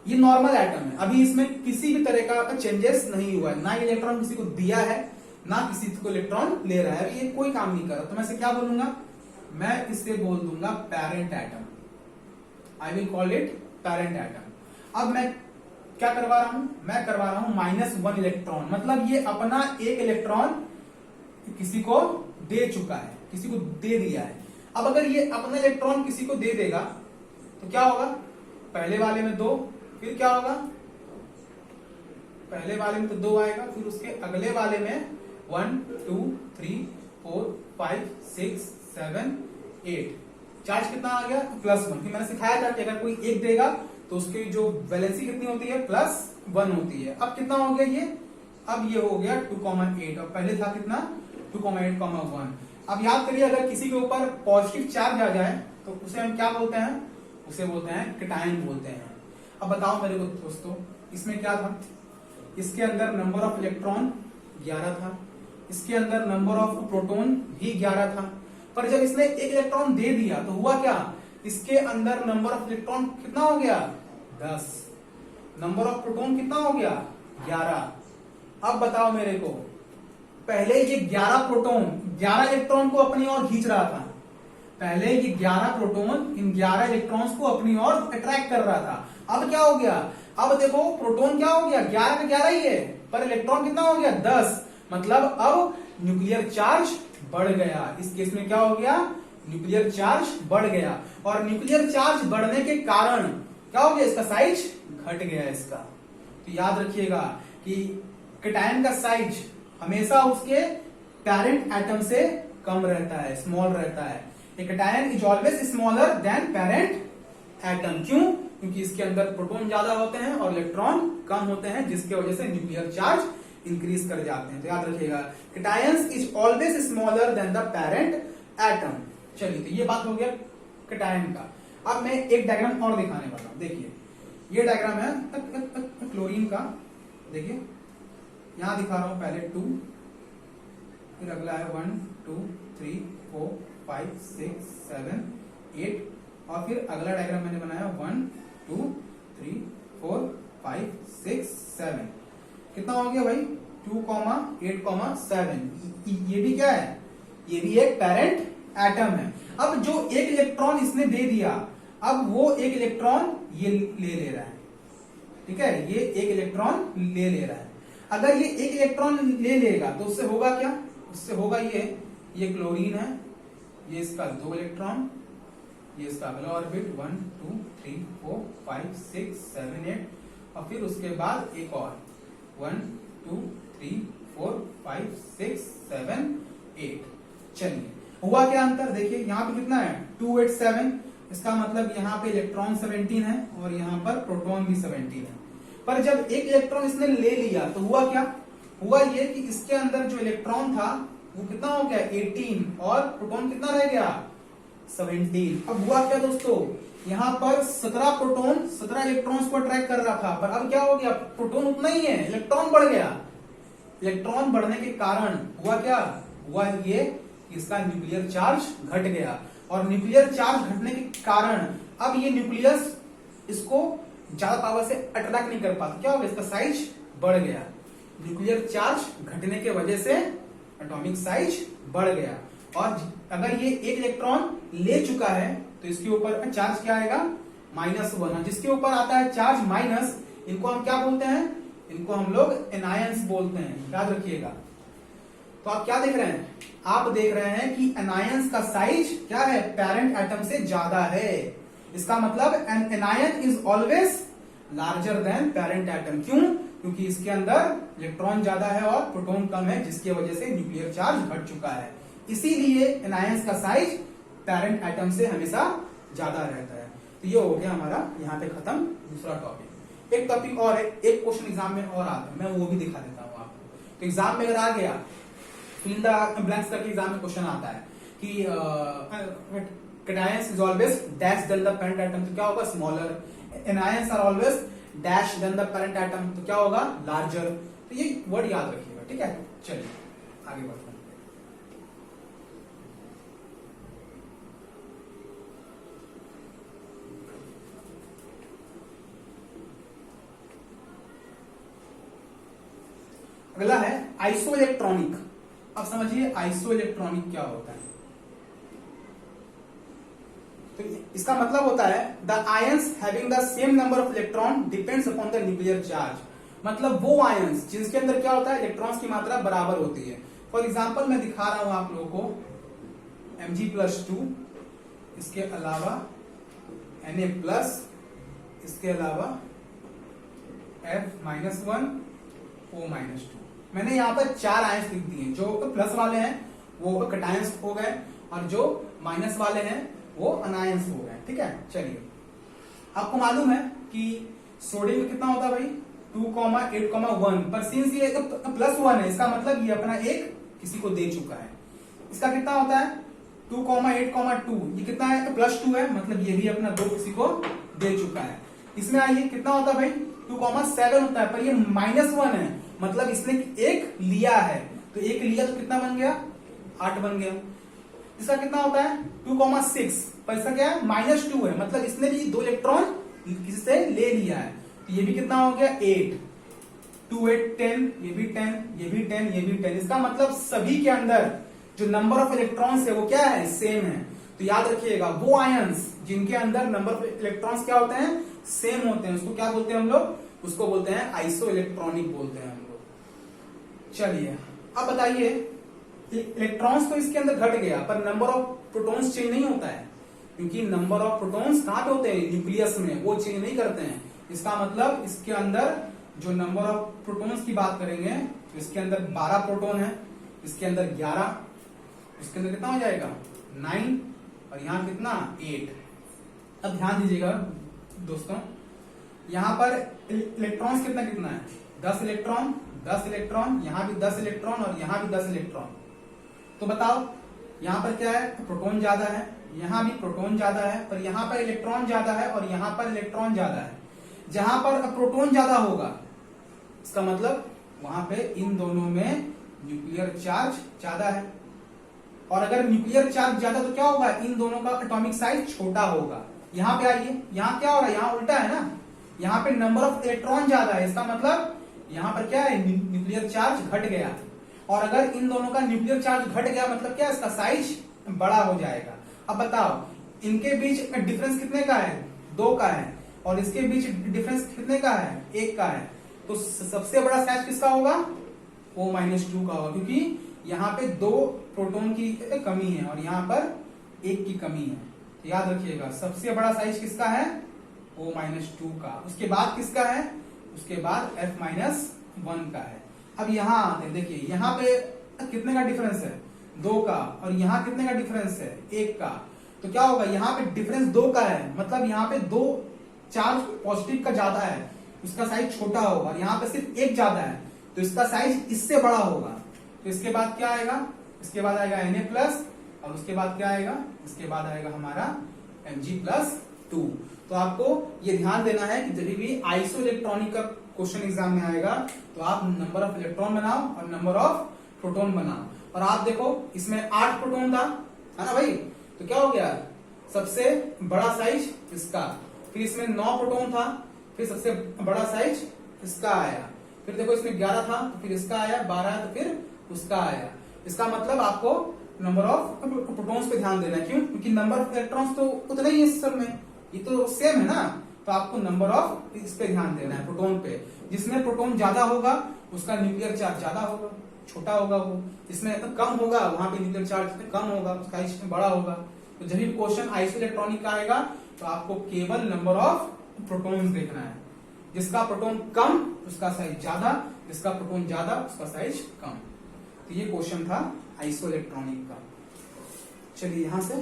Speaker 1: ये नॉर्मल एटम है। अभी इसमें किसी भी तरह का चेंजेस नहीं हुआ है, ना इलेक्ट्रॉन किसी को दिया है ना किसी को इलेक्ट्रॉन ले रहा है। ये कोई काम नहीं कर रहा। तो मैं इसे क्या बोलूंगा? मैं इसे बोल दूंगा parent atom. I will call it parent atom. अब मैं क्या करवा रहा हूं? मैं करवा रहा हूं -1 इलेक्ट्रॉन। मतलब ये अपना एक इलेक्ट्रॉन किसी को दे चुका है, किसी को दे दिया है। अब अगर ये अपना इलेक्ट्रॉन किसी को दे देगा तो क्या होगा? पहले वाले में 2, फिर क्या होगा? पहले वाले में तो 2 आएगा, फिर उसके अगले वाले में 1 2 3 4 5 6 7 8। चार्ज कितना आ गया? +1। फिर मैंने सिखाया था कि अगर कोई एक देगा तो उसकी जो वैलेंसी कितनी होती है? +1 होती है। अब कितना हो गया ये? अब ये हो गया 2,8, और पहले था कितना? 2,8,1। अब याद करिए अगर किसी के ऊपर पॉजिटिव चार्ज आ जाए तो उसे हम क्या बोलते हैं, उसे बोलते हैं कैटायन बोलते हैं। अब बताओ मेरे को दोस्तों, इसमें क्या था, इसके अंदर नंबर ऑफ इलेक्ट्रॉन 11 था, इसके अंदर नंबर ऑफ प्रोटॉन भी 11 था, पर जब इसने एक इलेक्ट्रॉन दे दिया तो हुआ क्या, इसके अंदर नंबर ऑफ इलेक्ट्रॉन कितना हो गया 10, नंबर ऑफ प्रोटॉन कितना हो गया 11। अब बताओ मेरे को, पहले ये 11 प्रोटॉन 11 इलेक्ट्रॉन को अपनी ओर खींच रहा था, पहले ये 11 प्रोटॉन इन 11 इलेक्ट्रॉन्स को अपनी ओर अट्रैक्ट कर रहा था। अब क्या हो गया, अब देखो प्रोटॉन क्या हो गया 11 का 11 ही है, पर इलेक्ट्रॉन कितना हो गया 10, मतलब अब न्यूक्लियर चार्ज बढ़ गया। इस केस में क्या हो गया, न्यूक्लियर चार्ज बढ़ गया, और न्यूक्लियर चार्ज बढ़ने के कारण क्या हो गया, इसका साइज घट गया इसका। तो याद रखिएगा कि कैटायन का साइज हमेशा उसके पेरेंट एटम से कम रहता है, स्मॉल रहता है। Cation is always smaller than parent atom. क्यों, क्योंकि इसके अंदर प्रोटॉन ज्यादा होते हैं और इलेक्ट्रॉन कम होते हैं, जिसके वजह से न्यूक्लियर चार्ज इंक्रीज कर जाते हैं। तो याद रखिएगा cations is always smaller than the parent atom. चलिए, तो ये बात हो गया कैटायन का। अब मैं एक डायग्राम और दिखाने वाला हूं। देखिए ये डायग्राम है क्लोरीन का। देखिए यहां दिखा रहा हूं पहले 2, फिर अगला है 1 2 3 4 5 6 7 8, और फिर अगला डायग्राम मैंने बनाया 1 2 3 4 5 6 7। कितना हो गया भाई 2, 8, 7। ये भी क्या है, ये भी एक पेरेंट एटम है। अब जो एक इलेक्ट्रॉन इसने दे दिया, अब वो एक इलेक्ट्रॉन ये ले रहा है, ठीक है, ये एक इलेक्ट्रॉन ले रहा है। अगर ये एक इलेक्ट्रॉन ले लेगा तो उससे होगा क्या, उससे होगा ये क्लोरीन है, ये इसका 2 इलेक्ट्रॉन, ये इसका अगला ऑर्बिट 1 2 3 4 5 6 7 8, और फिर उसके बाद एक और 1 2 3 4 5 6 7 8। चलिए हुआ क्या अंतर, देखिए यहाँ पे कितना है 2 8 7, इसका मतलब यहाँ पे इलेक्ट्रॉन 17 है और यहाँ पर प्रोटॉन भी 17 है। पर जब एक इलेक्ट्रॉन इसने ले लिया तो हुआ क्या, हुआ ये कि इसके अंदर जो इलेक्ट्रॉन था वो कितना हो गया 18, और प्रोटॉन कितना रह गया 17। अब हुआ क्या दोस्तों, यहाँ पर 17 प्रोटॉन 17 इलेक्ट्रॉन्स को अट्रैक्ट कर रहा था, पर अब क्या हो गया, प्रोटॉन उतना ही है, इलेक्ट्रॉन बढ़ गया। इलेक्ट्रॉन बढ़ने के कारण हुआ क्या, हुआ ये इसका न्यूक्लियर चार्ज घट गया, और न्यूक्लियर चार्ज घटने के कारण अब ये न्यूक्लियस इसको ज्यादा पावर से अट्रैक्ट नहीं कर पाता। क्या हो गया, इसका साइज बढ़ गया। न्यूक्लियर चार्ज घटने के वजह से एटॉमिक साइज बढ़ गया, और अगर ये एक इलेक्ट्रॉन ले चुका है तो इसके ऊपर चार्ज क्या आएगा -1, जिसके ऊपर आता है चार्ज माइनस, इनको हम क्या बोलते हैं, इनको हम लोग एनायंस बोलते हैं, याद रखिएगा। तो आप क्या देख रहे हैं, आप देख रहे हैं कि एनायंस का साइज क्या है, पेरेंट एटम से ज्यादा है। इसका मतलब an anion is always larger than parent atom. क्यों, क्योंकि इसके अंदर इलेक्ट्रॉन ज्यादा है और प्रोटॉन कम है, जिसकी वजह से न्यूक्लियर चार्ज घट चुका है। इसीलिए एनायंस का साइज पेरेंट एटम से हमेशा ज्यादा रहता है। तो ये हो गया हमारा यहाँ पे खत्म दूसरा टॉपिक। एक टॉपिक और है, एक क्वेश्चन एग्जाम में और आता है, मैं वो भी दिखा देता हूँ आपको। तो एग्जाम में अगर आ गया, फिल द ब्लैंक्स करके एग्जाम में क्वेश्चन आता है कि cations is always dash than the parent atom, तो क्या होगा smaller. Anions are always dash than the parent atom, तो क्या होगा लार्जर। तो ये वर्ड याद रखिएगा, ठीक है। चलिए आगे बढ़ते हैं। अगला है आइसो इलेक्ट्रॉनिक। अब समझिए आइसो इलेक्ट्रॉनिक क्या होता है। तो इसका मतलब होता है the ions having the same number of electron depends upon the nuclear charge. मतलब वो आयंस जिसके अंदर क्या होता है, इलेक्ट्रॉन्स की मात्रा बराबर होती है। फॉर एग्जाम्पल मैं दिखा रहा हूं आप लोगों को Mg+2, इसके अलावा Na+, इसके अलावा F-1 O-2। मैंने यहाँ पर 4 आयंस लिख दिए, जो प्लस वाले हैं वो कैटायंस हो गए और जो माइनस वाले हैं वो अनायंस हो गए, ठीक है। चलिए आपको मालूम है कि सोडियम कितना होता है भाई 2,8,1, पर सिंस ये +1 है, इसका मतलब ये अपना एक किसी को दे चुका है। इसका कितना होता है 2,8,2 ये कितना है? तो +2 है, मतलब ये भी अपना 2 किसी को दे चुका है। इसमें आइए कितना होता है भाई? 2,7 होता है, पर ये -1 है, मतलब इसने एक लिया है, तो एक लिया तो कितना बन गया? 8 बन गया। इसका कितना होता है? 2,6, पर इसका क्या है? -2 है, मतलब इसने भी 2 इलेक्ट्रॉन किसी से ले लिया है, तो ये भी कितना हो गया? 8, 2, 8, 10, ये भी 10, ये भी 10, ये भी 10। इसका मतलब सभी के अंदर जो नंबर ऑफ इलेक्ट्रॉन्स है वो क्या है? सेम है। तो याद रखिएगा, वो आयंस जिनके अंदर नंबर ऑफ इलेक्ट्रॉन्स क्या होते हैं? सेम होते हैं, उसको क्या बोलते हैं हम लोग? उसको बोलते हैं आइसो इलेक्ट्रॉनिक बोलते हैं हम लोग। चलिए अब बताइए, इलेक्ट्रॉन्स तो इसके अंदर घट गया, पर नंबर ऑफ प्रोटॉन्स चेंज नहीं होता है, क्योंकि नंबर ऑफ प्रोटॉन्स कहां पे होते हैं? न्यूक्लियस में, वो चेंज नहीं करते हैं। इसका मतलब इसके अंदर जो नंबर ऑफ प्रोटॉन्स की बात करेंगे, तो इसके अंदर 12 प्रोटॉन है, इसके अंदर 11, इसके अंदर कितना हो जाएगा? 9, और यहां कितना? 8। अब ध्यान दीजिएगा दोस्तों, यहां पर इलेक्ट्रॉन्स कितना कितना है? 10 इलेक्ट्रॉन, 10 इलेक्ट्रॉन, यहां भी 10 इलेक्ट्रॉन, और यहां भी 10 इलेक्ट्रॉन। तो बताओ यहां पर क्या है? प्रोटॉन ज्यादा है, यहां भी प्रोटॉन ज्यादा है, पर यहां पर इलेक्ट्रॉन ज्यादा है, और यहां पर इलेक्ट्रॉन ज्यादा है। जहां पर प्रोटॉन ज्यादा होगा, इसका मतलब वहां पे इन दोनों में न्यूक्लियर चार्ज ज्यादा है, और अगर न्यूक्लियर चार्ज ज्यादा तो क्या होगा? इन दोनों का एटॉमिक साइज छोटा होगा। यहां पे आइए, यहां क्या हो रहा है? यहां उल्टा है ना, यहां पे नंबर ऑफ इलेक्ट्रॉन ज्यादा है, इसका मतलब यहां पर क्या है? न्यूक्लियर चार्ज घट गया। और अगर इन दोनों का न्यूक्लियर चार्ज घट गया, मतलब क्या? इसका साइज बड़ा हो जाएगा। अब बताओ, इनके बीच डिफरेंस कितने का है? 2 का है, और इसके बीच डिफरेंस कितने का है? 1 का है। तो सबसे बड़ा साइज किसका होगा? O-2 का होगा, क्योंकि यहाँ पे 2 प्रोटॉन की कमी है और यहाँ पर 1 की कमी है। तो याद रखिएगा, सबसे बड़ा साइज किसका है? O-2 का। उसके बाद किसका है? उसके बाद F-1 का है। अब यहाँ आते हैं, देखिए यहाँ पे कितने का डिफरेंस है? 2 का, और यहाँ कितने का डिफरेंस है? 1 का। तो क्या होगा? यहाँ पे डिफरेंस 2 का है, मतलब यहाँ पे 2 चार्ज पॉजिटिव का ज्यादा है, उसका साइज छोटा होगा, और यहाँ पे सिर्फ 1 ज्यादा है, तो इसका साइज इससे बड़ा होगा। तो इसके बाद क्या आएगा? इसके बाद आएगा Na+, और उसके बाद क्या आएगा? इसके बाद आएगा हमारा Mg+2। तो आपको ये ध्यान देना है कि जब भी आइसो इलेक्ट्रॉनिक का क्वेश्चन एग्जाम में आएगा, तो आप नंबर ऑफ इलेक्ट्रॉन बनाओ और नंबर ऑफ प्रोटॉन बनाओ। और आप देखो, इसमें 8 प्रोटॉन था, है ना भाई? तो क्या हो गया? सबसे बड़ा साइज इसका, फिर इसमें 9 प्रोटॉन था, फिर सबसे बड़ा साइज इसका आया, फिर देखो इसमें 11 था, तो फिर इसका आया, 12 है तो फिर उसका आया। इसका मतलब आपको नंबर ऑफ प्रोटॉन्स पे ध्यान देना है। क्यों? क्योंकि नंबर ऑफ इलेक्ट्रॉन्स तो उतना ही है इस सब में, ये तो सेम है ना, तो आपको नंबर ऑफ इस पे ध्यान देना है, प्रोटॉन पे। जिसमें प्रोटॉन ज्यादा होगा उसका न्यूक्लियर चार्ज ज्यादा होगा, छोटा होगा वो। जिसमें तो कम होगा वहां पे न्यूक्लियर चार्ज कम होगा, उसका इसमें बड़ा होगा। तो जब भी क्वेश्चन आइसो इलेक्ट्रॉनिक का आएगा, तो आपको केवल नंबर ऑफ प्रोटॉन्स देखना है। जिसका प्रोटॉन कम उसका साइज ज्यादा, जिसका प्रोटॉन ज्यादा उसका साइज कम। तो ये क्वेश्चन था आइसो इलेक्ट्रॉनिक का। चलिए यहां से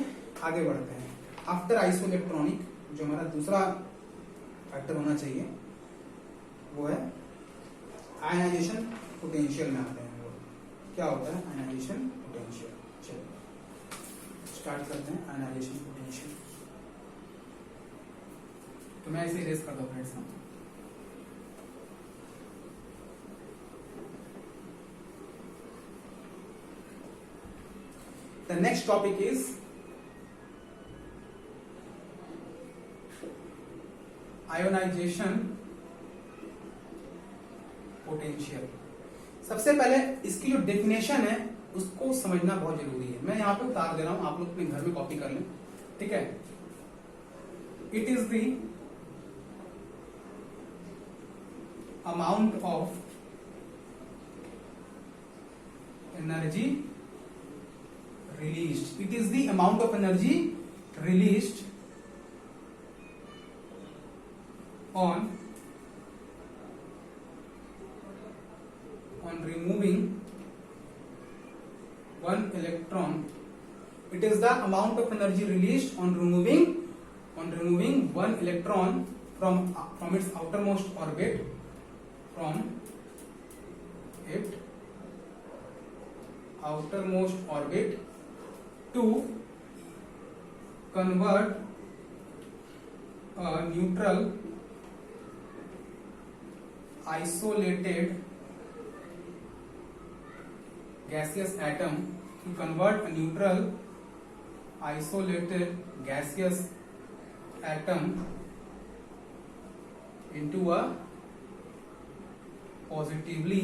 Speaker 1: आगे बढ़ते हैं। आफ्टर आइसो इलेक्ट्रॉनिक जो हमारा दूसरा फैक्टर होना चाहिए वो है आयनाइजेशन पोटेंशियल में आते हैं हम लोग। क्या होता है आयनाइजेशन पोटेंशियल? चलिए स्टार्ट करते हैं आयनाइजेशन पोटेंशियल। तो मैं इसे इरेज कर दूं friends. The next topic is ionization potential। सबसे पहले इसकी जो डेफिनेशन है उसको समझना बहुत जरूरी है। मैं यहां पे उतार दे रहा हूं, आप लोग अपने घर में कॉपी कर लें, ठीक है? It is the amount of energy released, it is the amount of energy released on removing one electron. It is the amount of energy released on removing one electron from its outermost orbit, from its outermost orbit to convert a neutral isolated gaseous atom to convert a neutral isolated gaseous atom into a positively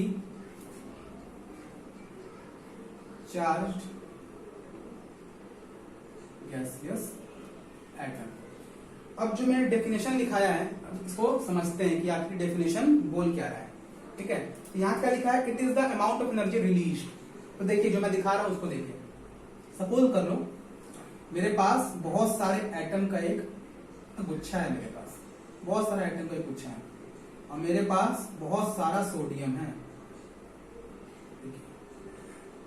Speaker 1: charged gaseous atom। अब जो मैंने definition लिखाया है इसको समझते हैं कि आपकी डेफिनेशन बोल क्या रहा है। ठीक है, यहाँ क्या लिखा है, it is the amount of energy release. तो देखिए जो मैं दिखा रहा हूं उसको देखिए, सपोज कर लो मेरे पास बहुत सारे एटम का एक गुच्छा है, मेरे पास बहुत सारा एटम का एक गुच्छा है और मेरे पास बहुत सारा सोडियम है।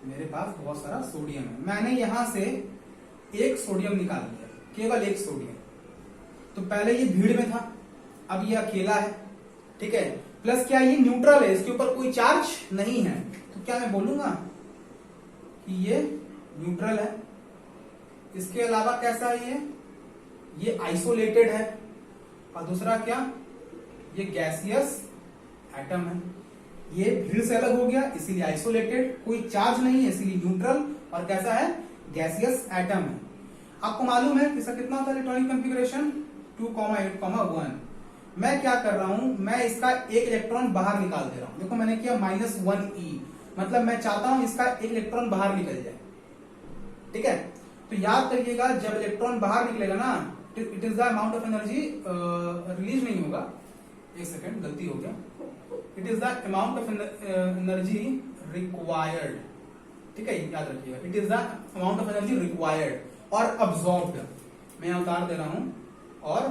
Speaker 1: मेरे पास बहुत सारा सोडियम है, मैंने यहां से एक सोडियम निकाल लिया, केवल एक सोडियम। तो पहले ये भीड़ में था, अब ये अकेला है। ठीक है, प्लस क्या ये न्यूट्रल है, इसके ऊपर कोई चार्ज नहीं है, तो क्या मैं बोलूंगा कि ये न्यूट्रल है। इसके अलावा कैसा है ये आइसोलेटेड है। और दूसरा क्या, ये गैसियस एटम है। ये भीड़ से अलग हो गया इसीलिए आइसोलेटेड, कोई चार्ज नहीं है इसीलिए न्यूट्रल, और कैसा है, गैसियस एटम है। आपको मालूम है इसका कितना होता है इलेक्ट्रॉनिक कॉन्फ़िगरेशन, 2,8,1। मैं क्या कर रहा हूं, मैं इसका एक इलेक्ट्रॉन बाहर निकाल दे रहा हूं। देखो मैंने किया -1e, मतलब मैं चाहता हूं इसका एक इलेक्ट्रॉन बाहर निकल जाए। ठीक है, तो याद करिएगा जब इलेक्ट्रॉन बाहर निकलेगा ना, it is the amount of energy release नहीं होगा, एक सेकेंड गलती हो गया, it is the amount of energy required. ठीक है, याद रखिएगा, it is the amount of energy required or absorbed. मैं यहां उतार दे रहा हूं, और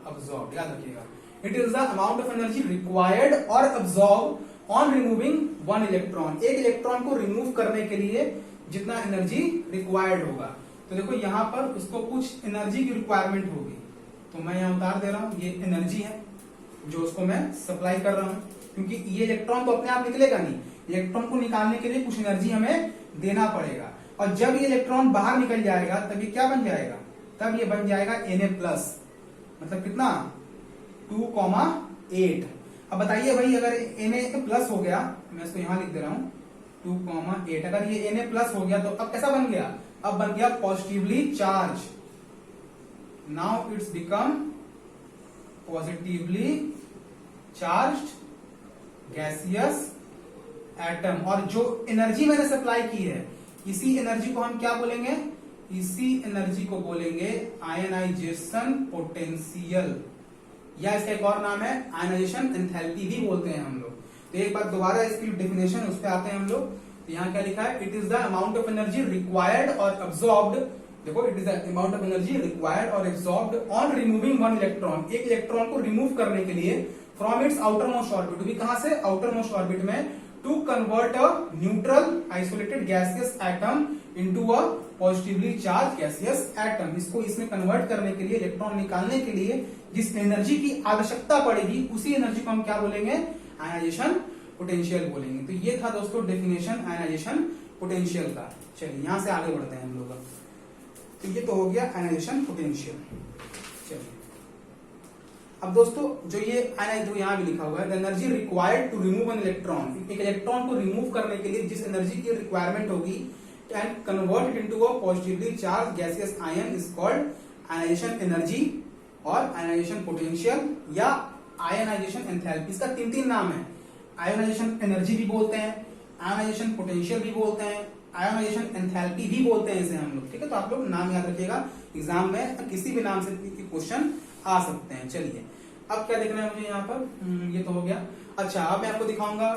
Speaker 1: अब्सॉर्ब, याद रखिएगा, it is the amount of energy required or absorb on removing one electron. एक इलेक्ट्रॉन को रिमूव करने के लिए जितना एनर्जी रिक्वायर्ड होगा। तो देखो यहां पर उसको कुछ एनर्जी की रिक्वायरमेंट होगी, तो मैं यहां उतार दे रहा हूं, ये एनर्जी है जो उसको मैं सप्लाई कर रहा हूं, क्योंकि ये इलेक्ट्रॉन तो अपने आप निकलेगा नहीं, इलेक्ट्रॉन को निकालने के लिए कुछ एनर्जी हमें देना पड़ेगा। और जब ये इलेक्ट्रॉन बाहर निकल जाएगा तब ये क्या बन जाएगा, तब ये बन जाएगा Na+, मतलब कितना 2,8। अब बताइए भाई अगर Na+ हो गया, मैं इसको यहां लिख दे रहा हूं 2,8, अगर ये Na+ हो गया तो अब कैसा बन गया, अब बन गया positively charge. Now it's become positively charged gaseous atom. और जो एनर्जी मैंने सप्लाई की है इसी एनर्जी को हम क्या बोलेंगे, इसी एनर्जी को बोलेंगे आयनाइजेशन पोटेंशियल, या इसका एक और नाम है आयनाइजेशन एंथैल्पी भी बोलते हैं हम लोग। तो एक बार दोबारा इसकी डेफिनेशन उस पर आते हैं हम लोग। तो यहाँ क्या लिखा है, it is the amount of energy required or absorbed. देखो it is the amount of energy required or absorbed on removing one electron, एक इलेक्ट्रॉन को रिमूव करने के लिए from its outermost orbit, भी कहां से, आउटर मोस्ट ऑर्बिट में, to convert a neutral isolated gaseous atom into a positively charge gaseous atom. इसको इसमें कन्वर्ट करने के लिए, इलेक्ट्रॉन निकालने के लिए जिस एनर्जी की आवश्यकता पड़ेगी उसी एनर्जी को हम क्या बोलेंगे, आयनाइजेशन पोटेंशियल बोलेंगे। तो ये था दोस्तों डेफिनेशन आयनाइजेशन पोटेंशियल का। चलिए यहां से आगे बढ़ते हैं हम लोग। तो ये तो हो गया आयनाइजेशन पोटेंशियल। चलिए अब दोस्तों जो ये जो यहाँ भी लिखा हुआ है, the energy required to remove an electron, एक इलेक्ट्रॉन को रिमूव करने के लिए जिस एनर्जी की रिक्वायरमेंट होगी and convert it into a positively charged gaseous ion is called ionization energy और ionization potential या ionization enthalpy। इसका तीन नाम है, ionization energy भी बोलते हैं, ionization potential भी बोलते हैं, ionization enthalpy भी बोलते हैं इसे हम लोग। ठीक है, तो आप लोग नाम याद रखिएगा, एग्जाम में किसी भी नाम से क्वेश्चन आ सकते हैं। चलिए अब क्या देखना है मुझे यहाँ पर, ये तो हो गया। अच्छा अब मैं आपको दिखाऊंगा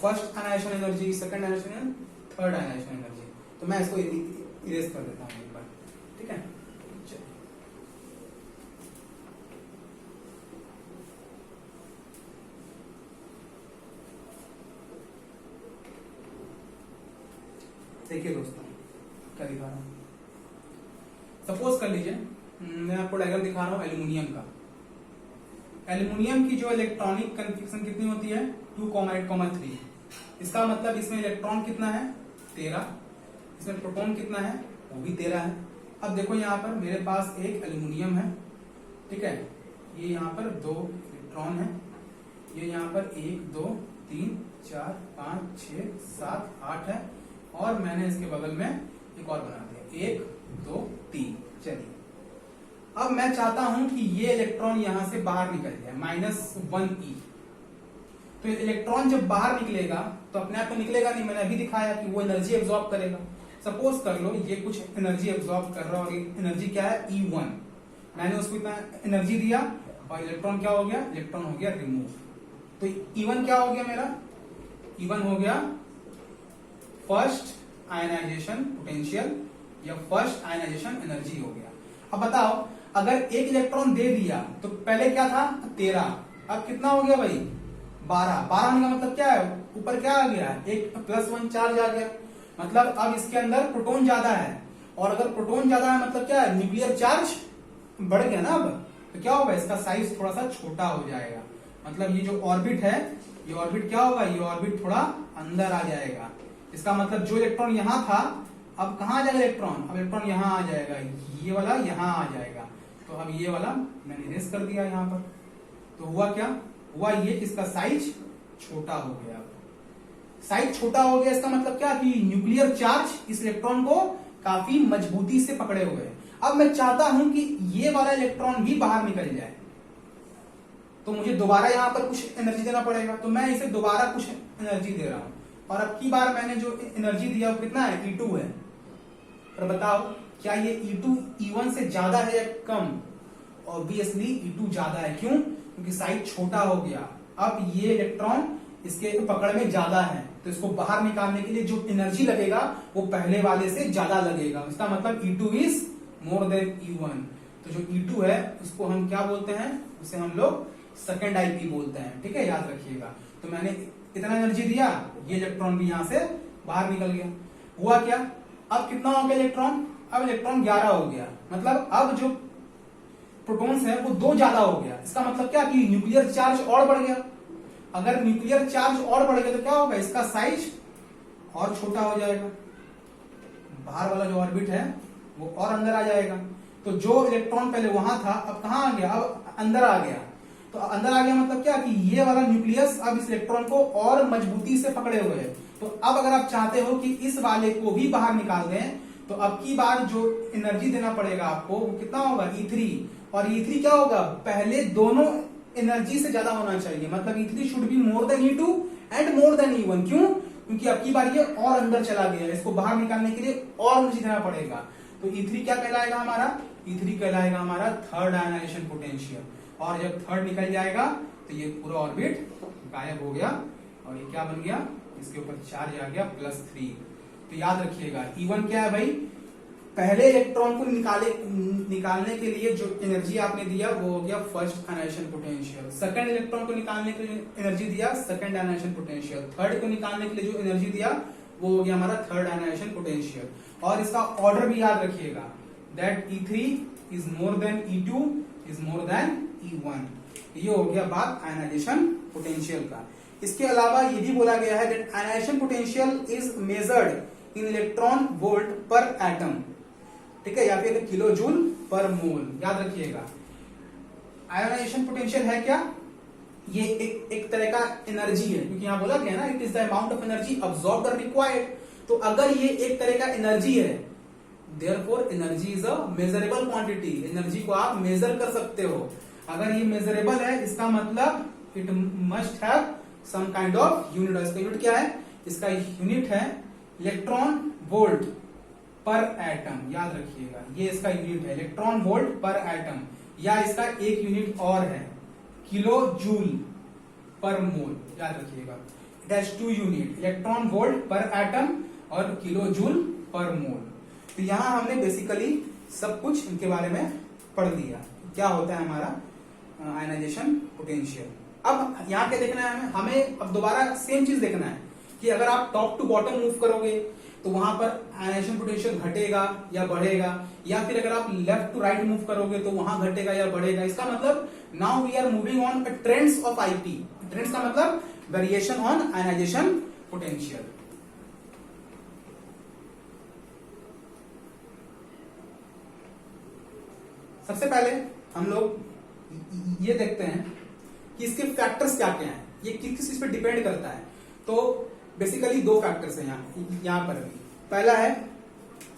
Speaker 1: first ionisation energy, second ionisation, third ionisation energy. तो मैं इसको इरेज कर देता हूं एक बार। ठीक है, देखिए दोस्तों क्या दिखा रहा हूं, सपोज कर लीजिए मैं आपको डायग्राम दिखा रहा हूं एल्यूमिनियम का। एल्यूमिनियम की जो इलेक्ट्रॉनिक कन्फिग्रेशन कितनी होती है, 2,8,3। इसका मतलब इसमें इलेक्ट्रॉन कितना है, 13। इसमें प्रोटॉन कितना है, वो भी 13 है। अब देखो यहाँ पर मेरे पास एक एल्यूमिनियम है, ठीक है, ये यहाँ पर 2 इलेक्ट्रॉन है, ये यहाँ पर 1 2 3 4 5 6 7 8 है, और मैंने इसके बगल में एक और बना दिया 1 2 3। चलिए अब मैं चाहता हूं कि ये इलेक्ट्रॉन यहां से बाहर निकल जाए -1e। तो इलेक्ट्रॉन जब बाहर निकलेगा तो अपने आप तो निकलेगा नहीं, मैंने अभी दिखाया कि वो एनर्जी एब्जॉर्ब करेगा। सपोज कर लो ये कुछ एनर्जी एब्जॉर्ब कर रहा है, और एनर्जी क्या है E1, मैंने उसको इतना एनर्जी दिया और इलेक्ट्रॉन क्या हो गया, इलेक्ट्रॉन हो गया रिमूव। तो E1 क्या हो गया मेरा, E1 हो गया फर्स्ट आयनाइजेशन पोटेंशियल या फर्स्ट आयनाइजेशन एनर्जी हो गया। अब बताओ अगर एक इलेक्ट्रॉन दे दिया तो पहले क्या था 13, अब कितना हो गया भाई 12। 12 होने का मतलब क्या है, ऊपर क्या आ गया, एक +1 चार्ज आ गया, मतलब अब इसके अंदर प्रोटॉन ज्यादा है, और अगर प्रोटॉन ज्यादा है मतलब क्या है, न्यूक्लियर चार्ज बढ़ गया ना। अब तो क्या होगा, इसका साइज थोड़ा सा छोटा हो जाएगा, मतलब ये जो ऑर्बिट है, ये ऑर्बिट क्या होगा, ये ऑर्बिट थोड़ा अंदर आ जाएगा। इसका मतलब जो इलेक्ट्रॉन यहां था अब कहां आ जाएगा इलेक्ट्रॉन, अब इलेक्ट्रॉन यहां आ जाएगा, ये वाला यहां आ जाएगा। तो अब ये वाला मैंने इरेज कर दिया यहां पर, तो हुआ क्या, हुआ ये इसका साइज छोटा हो गया। साइज छोटा हो गया इसका मतलब क्या कि न्यूक्लियर चार्ज इस इलेक्ट्रॉन को काफी मजबूती से पकड़े हुए है। अब मैं चाहता हूं कि ये वाला इलेक्ट्रॉन भी बाहर निकल जाए, तो मुझे दोबारा यहां पर कुछ एनर्जी देना पड़ेगा, तो मैं इसे दोबारा कुछ एनर्जी दे रहा हूं, और अब की बार मैंने जो एनर्जी दिया वो कितना है, E2 है। पर बताओ क्या ये E2 E1 से ज्यादा है या कम, ऑब्वियसली E2 ज्यादा है। क्यों, क्योंकि साइज छोटा हो गया, अब ये इलेक्ट्रॉन इसके पकड़ में ज्यादा है, तो इसको बाहर निकालने के लिए जो एनर्जी लगेगा वो पहले वाले से ज्यादा लगेगा। इसका मतलब E2 is more than E1। तो जो E2 है उसको हम क्या बोलते हैं, उसे हम लोग सेकेंड IP बोलते हैं, ठीक है, याद रखिएगा। तो मैंने इतना एनर्जी दिया, ये इलेक्ट्रॉन भी यहां से बाहर निकल गया। हुआ क्या, अब कितना हो गया इलेक्ट्रॉन, अब इलेक्ट्रॉन 11 हो गया, मतलब अब जो प्रोटॉन्स है वो 2 ज्यादा हो गया। इसका मतलब क्या कि न्यूक्लियर चार्ज और बढ़ गया। अगर न्यूक्लियर चार्ज और बढ़ गया तो क्या होगा, इसका साइज और छोटा हो जाएगा, बाहर वाला जो ऑर्बिट है वो और अंदर आ जाएगा। तो जो इलेक्ट्रॉन पहले वहां था अब कहां आ गया, अब अंदर आ गया। तो अंदर आ गया मतलब क्या कि ये वाला न्यूक्लियस अब इस इलेक्ट्रॉन को और मजबूती से पकड़े हुए है। तो अब अगर आप चाहते हो कि इस वाले को भी बाहर निकाल दें, तो अब की बार जो एनर्जी देना पड़ेगा आपको वो कितना होगा, E3। और E3 क्या होगा, पहले दोनों एनर्जी से ज्यादा होना चाहिए, मतलब E3 should be more than E2 and more than E1। क्यों, क्योंकि अब की बार ये और अंदर चला गया, इसको बाहर निकालने के लिए और एनर्जी देना पड़ेगा। तो E3 क्या कहलाएगा हमारा, E3 कहलाएगा हमारा थर्ड आयनाइजेशन पोटेंशियल। और जब थर्ड निकल जाएगा तो ये पूरा ऑर्बिट गायब हो गया, और ये क्या बन गया, इसके ऊपर चार्ज आ गया +3। तो याद रखिएगा E1 क्या है भाई, पहले इलेक्ट्रॉन को निकालने के लिए जो एनर्जी आपने दिया वो हो गया first ionisation potential. Second electron को निकालने के लिए एनर्जी दिया सेकंड आयनाइजेशन पोटेंशियल। थर्ड को निकालने के लिए जो एनर्जी दिया वो हो गया हमारा थर्ड आयनाइजेशन पोटेंशियल। और इसका ऑर्डर भी याद रखिएगा, that E3 is more than E2 is more than E1। ये हो गया बात आयनाइजेशन पोटेंशियल का। इसके अलावा ये भी बोला गया है that ionisation potential is measured in electron volt per atom, ठीक है, या फिर किलो जूल पर मोल। याद रखिएगा आयोनाइजेशन पोटेंशियल है क्या, ये एक तरह का एनर्जी है, क्योंकि यहां बोला गया ना it is the amount of energy absorbed और रिक्वायर्ड। तो अगर ये एक तरह का एनर्जी है, therefore energy is a measurable quantity, energy को आप मेजर कर सकते हो। अगर ये मेजरेबल है इसका मतलब it must have some kind of unit. इसका यूनिट क्या है, इसका यूनिट है इलेक्ट्रॉन वोल्ट पर एटम। याद रखिएगा ये इसका यूनिट है इलेक्ट्रॉन वोल्ट पर एटम, या इसका एक यूनिट और है किलो जूल पर मोल। याद रखिएगा it has 2 unit, electron volt per atom और किलो जूल पर मोल। तो यहां हमने बेसिकली सब कुछ इनके बारे में पढ़ लिया, क्या होता है हमारा आयनाइजेशन पोटेंशियल। अब यहां क्या देखना है हमें, अब दोबारा सेम चीज देखना है कि अगर आप टॉप टू बॉटम मूव करोगे तो वहां पर आयनाइजेशन पोटेंशियल घटेगा या बढ़ेगा, या फिर अगर आप लेफ्ट टू राइट मूव करोगे तो वहां घटेगा या बढ़ेगा। इसका मतलब now we are moving on trends of IP. Trends का मतलब वेरिएशन ऑन आयनाइजेशन पोटेंशियल। सबसे पहले हम लोग ये देखते हैं कि इसके फैक्टर्स क्या क्या हैं, ये किस चीज पे डिपेंड करता है। तो बेसिकली दो फैक्टर्स हैं यहाँ पर भी। पहला है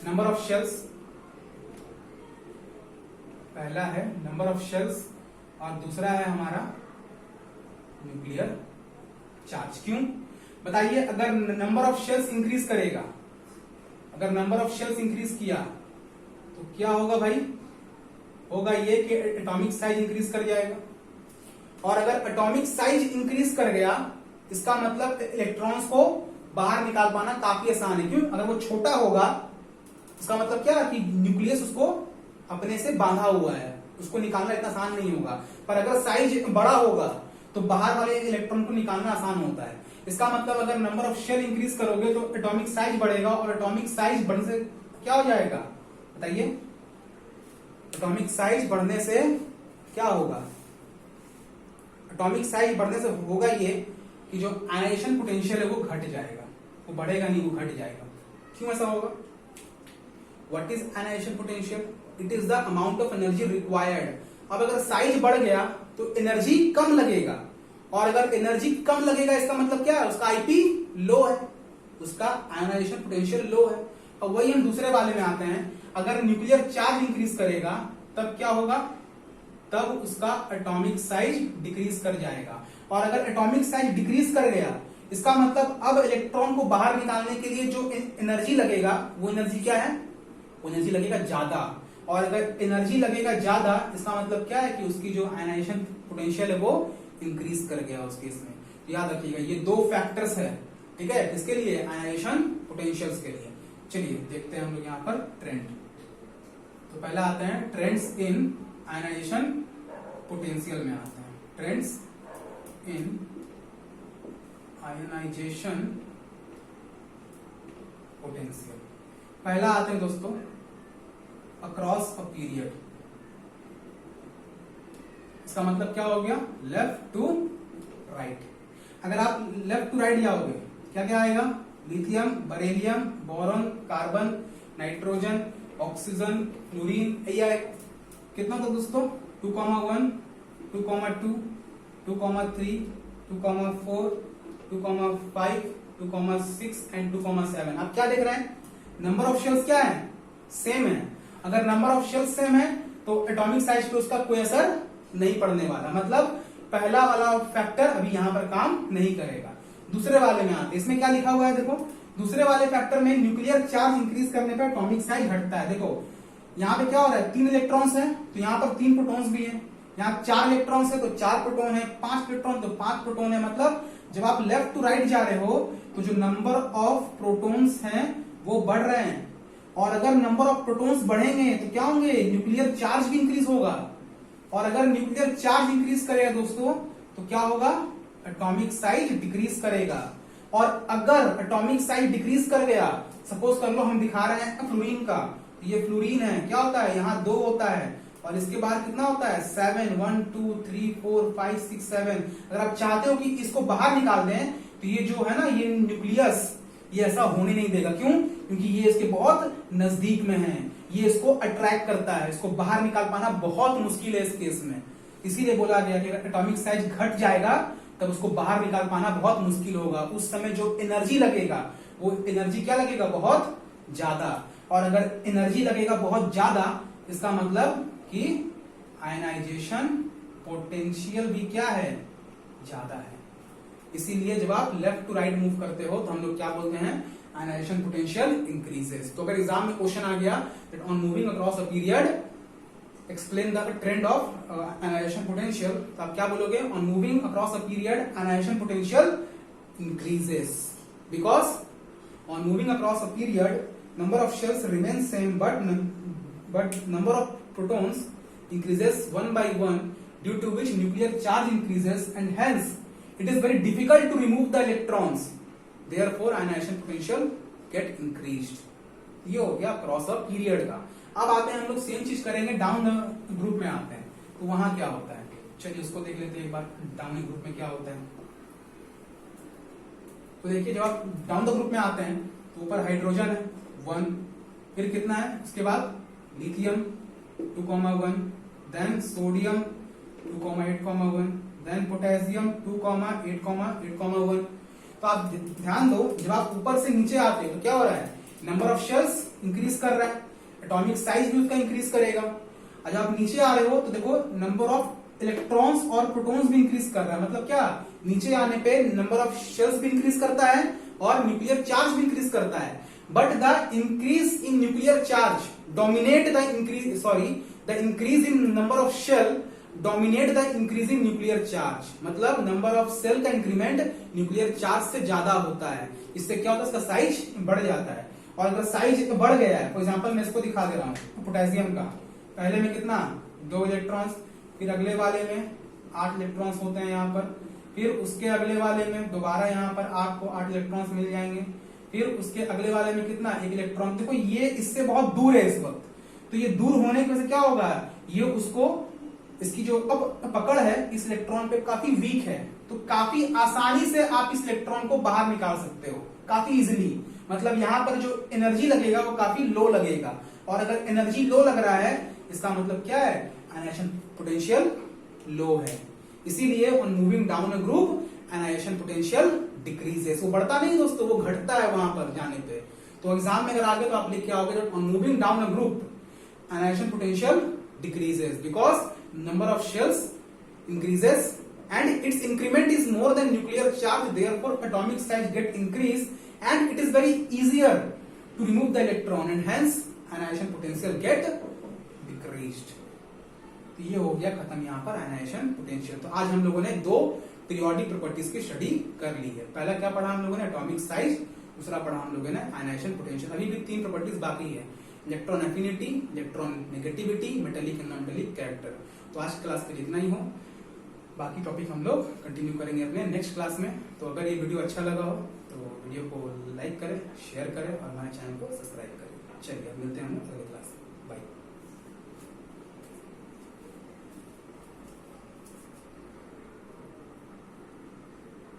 Speaker 1: नंबर ऑफ शेल्स, और दूसरा है हमारा न्यूक्लियर चार्ज। क्यों बताइए? अगर नंबर ऑफ शेल्स इंक्रीज करेगा, अगर नंबर ऑफ शेल्स इंक्रीज किया तो क्या होगा भाई? होगा ये कि एटॉमिक साइज इंक्रीज कर जाएगा, और अगर एटॉमिक साइज इंक्रीज कर गया इसका मतलब इलेक्ट्रॉन्स को बाहर निकाल पाना काफी आसान है। क्यों? अगर वो छोटा होगा इसका मतलब क्या कि न्यूक्लियस उसको अपने से बांधा हुआ है, उसको निकालना इतना आसान नहीं होगा। पर अगर साइज बड़ा होगा तो बाहर वाले इलेक्ट्रॉन को निकालना आसान होता है। इसका मतलब अगर नंबर ऑफ शेल इंक्रीज करोगे तो एटॉमिक साइज बढ़ेगा, और एटॉमिक साइज बढ़ने से क्या हो जाएगा बताइए? एटॉमिक साइज बढ़ने से क्या होगा? एटॉमिक साइज बढ़ने से होगा ये कि जो आयनाइजेशन पोटेंशियल है वो घट जाएगा, वो बढ़ेगा नहीं, वो घट जाएगा। क्यों ऐसा होगा? What is ionisation potential? It is the amount of energy required. अब अगर साइज बढ़ गया तो एनर्जी कम लगेगा, और अगर एनर्जी कम लगेगा इसका मतलब क्या है? उसका आईपी लो है, उसका आयनाइजेशन पोटेंशियल लो है। अब वही हम दूसरे वाले में आते हैं, अगर न्यूक्लियर चार्ज इंक्रीज करेगा तब क्या होगा? तब उसका एटॉमिक साइज डिक्रीज कर जाएगा, और अगर एटॉमिक साइज डिक्रीज कर गया इसका मतलब अब इलेक्ट्रॉन को बाहर निकालने के लिए जो एनर्जी लगेगा वो एनर्जी क्या है? वो एनर्जी लगेगा ज्यादा, और अगर एनर्जी लगेगा ज्यादा इसका मतलब क्या है कि उसकी जो आयनाइजेशन पोटेंशियल है वो इंक्रीज कर गया उस केस में। तो याद रखिएगा ये दो फैक्टर्स है, ठीक है, किसके लिए? आयनाइजेशन पोटेंशियल्स के लिए। चलिए देखते हैं हम लोग यहाँ पर ट्रेंड। तो पहला आते हैं ट्रेंड्स इन आयनाइजेशन पोटेंशियल में आते हैं। Trends in ionisation potential. पहला आते हैं दोस्तों अक्रॉस अ पीरियड। इसका मतलब क्या हो गया? Left to right. अगर आप लेफ्ट टू राइट जाओगे क्या क्या आएगा? Lithium, beryllium, boron, carbon, nitrogen, oxygen, fluorine, यही आएगा। कितना था दोस्तों? 2,1, 2,2, 2,3, 2,4, 2,5, 2,6 एंड 2,7। आप क्या देख रहे हैं? नंबर ऑफ शेल्स क्या है? सेम है। अगर नंबर ऑफ शेल्स सेम है तो एटॉमिक साइज पे उसका कोई असर नहीं पड़ने वाला, मतलब पहला वाला फैक्टर अभी यहां पर काम नहीं करेगा। दूसरे वाले में आते, इसमें क्या लिखा हुआ है देखो, दूसरे वाले फैक्टर में न्यूक्लियर चार्ज इंक्रीज करने पर एटॉमिक साइज घटता है। देखो यहाँ पे क्या हो रहा है? 3 इलेक्ट्रॉन्स है तो यहाँ पर 3 प्रोटॉन्स भी है, यहाँ 4 इलेक्ट्रॉन्स है तो 4 प्रोटॉन है, 5 इलेक्ट्रॉन तो 5 प्रोटॉन है। मतलब जब आप लेफ्ट टू राइट जा रहे हो तो जो नंबर ऑफ प्रोटॉन्स हैं वो बढ़ रहे हैं, और अगर नंबर ऑफ प्रोटॉन्स बढ़ेंगे तो क्या होंगे? न्यूक्लियर चार्ज भी इंक्रीज होगा, और अगर न्यूक्लियर चार्ज इंक्रीज करेगा दोस्तों तो क्या होगा? एटॉमिक साइज डिक्रीज करेगा। और अगर एटॉमिक साइज डिक्रीज कर गया, सपोज कर लो हम दिखा रहे हैं फ्लोरीन का, तो ये फ्लोरीन है, क्या होता है? यहाँ 2 होता है और इसके बाद कितना होता है? 7, 1, 2, 3, 4, 5, 6, 7। अगर आप चाहते हो कि इसको बाहर निकाल दें तो ये जो है ना ये न्यूक्लियस ये ऐसा होने नहीं देगा। क्यों? क्योंकि ये इसके बहुत नजदीक में है, ये इसको अट्रैक्ट करता है, इसको बाहर निकाल पाना बहुत मुश्किल है इस केस में। इसीलिए बोला गया कि अगर एटॉमिक साइज घट जाएगा तब उसको बाहर निकाल पाना बहुत मुश्किल होगा। उस समय जो एनर्जी लगेगा वो एनर्जी क्या लगेगा? बहुत ज्यादा। और अगर एनर्जी लगेगा बहुत ज्यादा इसका मतलब कि आयनाइजेशन पोटेंशियल भी क्या है? ज्यादा है। इसीलिए जब आप लेफ्ट टू राइट मूव करते हो तो हम लोग क्या बोलते हैं? Ionisation potential increases. तो अगर एग्जाम में क्वेश्चन आ गया that on moving across a period explain the trend of ionisation potential, तो आप क्या बोलोगे? On moving across a period ionisation potential increases, because on moving across a period number of shells remain same but number of protons increases one by one, due to which nuclear charge increases and hence it is very difficult to remove the electrons, therefore ionization potential get increased। ये हो गया cross a period का। अब आते हैं हम लोग same चीज करेंगे डाउन द ग्रुप में आते हैं, तो वहां क्या होता है? चलिए उसको देख लेते हैं एक बार, डाउन द ग्रुप में क्या होता है। तो देखिए जब आप डाउन द ग्रुप में आते हैं तो ऊपर हाइड्रोजन है 1, फिर कितना है उसके बाद? Lithium 2,1, then sodium 2,8,1, then potassium 2,8,8,1। तो आप ध्यान दो, जब आप ऊपर से नीचे आते हो तो क्या हो रहा है, नंबर ऑफ शेल्स इंक्रीज कर रहा है, एटॉमिक साइज भी उसका इंक्रीज करेगा। और जब आप नीचे आ रहे हो तो देखो नंबर ऑफ इलेक्ट्रॉन्स और प्रोटॉन्स भी इंक्रीज कर रहा है। मतलब क्या, नीचे आने पे नंबर ऑफ शेल्स भी इंक्रीज करता है और न्यूक्लियर चार्ज भी इंक्रीज करता है। But the increase in nuclear charge dominate the increase in number of shell dominate the increase in nuclear charge. मतलब नंबर ऑफ सेल का इंक्रीमेंट न्यूक्लियर चार्ज से ज्यादा होता है। इससे क्या होता है, इसका साइज बढ़ जाता है। और अगर साइज बढ़ गया है, फॉर एग्जांपल मैं इसको दिखा दे रहा हूं, पोटेशियम का पहले में कितना 2 इलेक्ट्रॉन्स, फिर अगले वाले में 8 इलेक्ट्रॉन्स होते हैं यहाँ पर, फिर उसके अगले वाले में दोबारा यहाँ पर आपको 8 इलेक्ट्रॉन्स मिल जाएंगे, फिर उसके अगले वाले में कितना 1 इलेक्ट्रॉन। देखो ये इससे बहुत दूर है इस वक्त, तो ये दूर होने की वजह से क्या होगा, ये उसको इसकी जो पकड़ है इस इलेक्ट्रॉन पे काफी वीक है, तो काफी आसानी से आप इस इलेक्ट्रॉन को बाहर निकाल सकते हो, काफी इजिली। मतलब यहाँ पर जो एनर्जी लगेगा वो काफी लो लगेगा, और अगर एनर्जी लो लग रहा है इसका मतलब क्या है, आयनाइजेशन पोटेंशियल लो है। इसीलिए on moving down a group ionisation potential decreases, वो बढ़ता नहीं दोस्तों, वो घटता है वहां पर जाने पे। तो एग्जाम में अगर आगे तो आप लिख के आओगे on moving down a group ionisation potential decreases because number of shells increases and its increment is more than nuclear charge, therefore atomic size get increased and it is very easier to remove the electron and hence ionization potential get decreased। तो ये हो गया खत्म यहाँ पर ionization potential. तो आज हम लोगों ने 2 पीरियोडिक प्रॉपर्टीज की स्टडी कर ली है। पहला क्या पढ़ा हम लोगों ने, एटॉमिक साइज, दूसरा पढ़ा हम लोगों ने आयनाइजेशन पोटेंशियल। अभी भी 3 प्रॉपर्टीज बाकी है, electron affinity, electron negativity, metallic and non metallic character. तो आज क्लास के लिए इतना ही हो, बाकी टॉपिक हम लोग कंटिन्यू करेंगे अपने नेक्स्ट क्लास में। तो अगर ये वीडियो अच्छा लगा हो तो वीडियो को लाइक करें, शेयर करें और हमारे चैनल को सब्सक्राइब करें। चलिए अब मिलते हैं हम अगले क्लास में, बाय।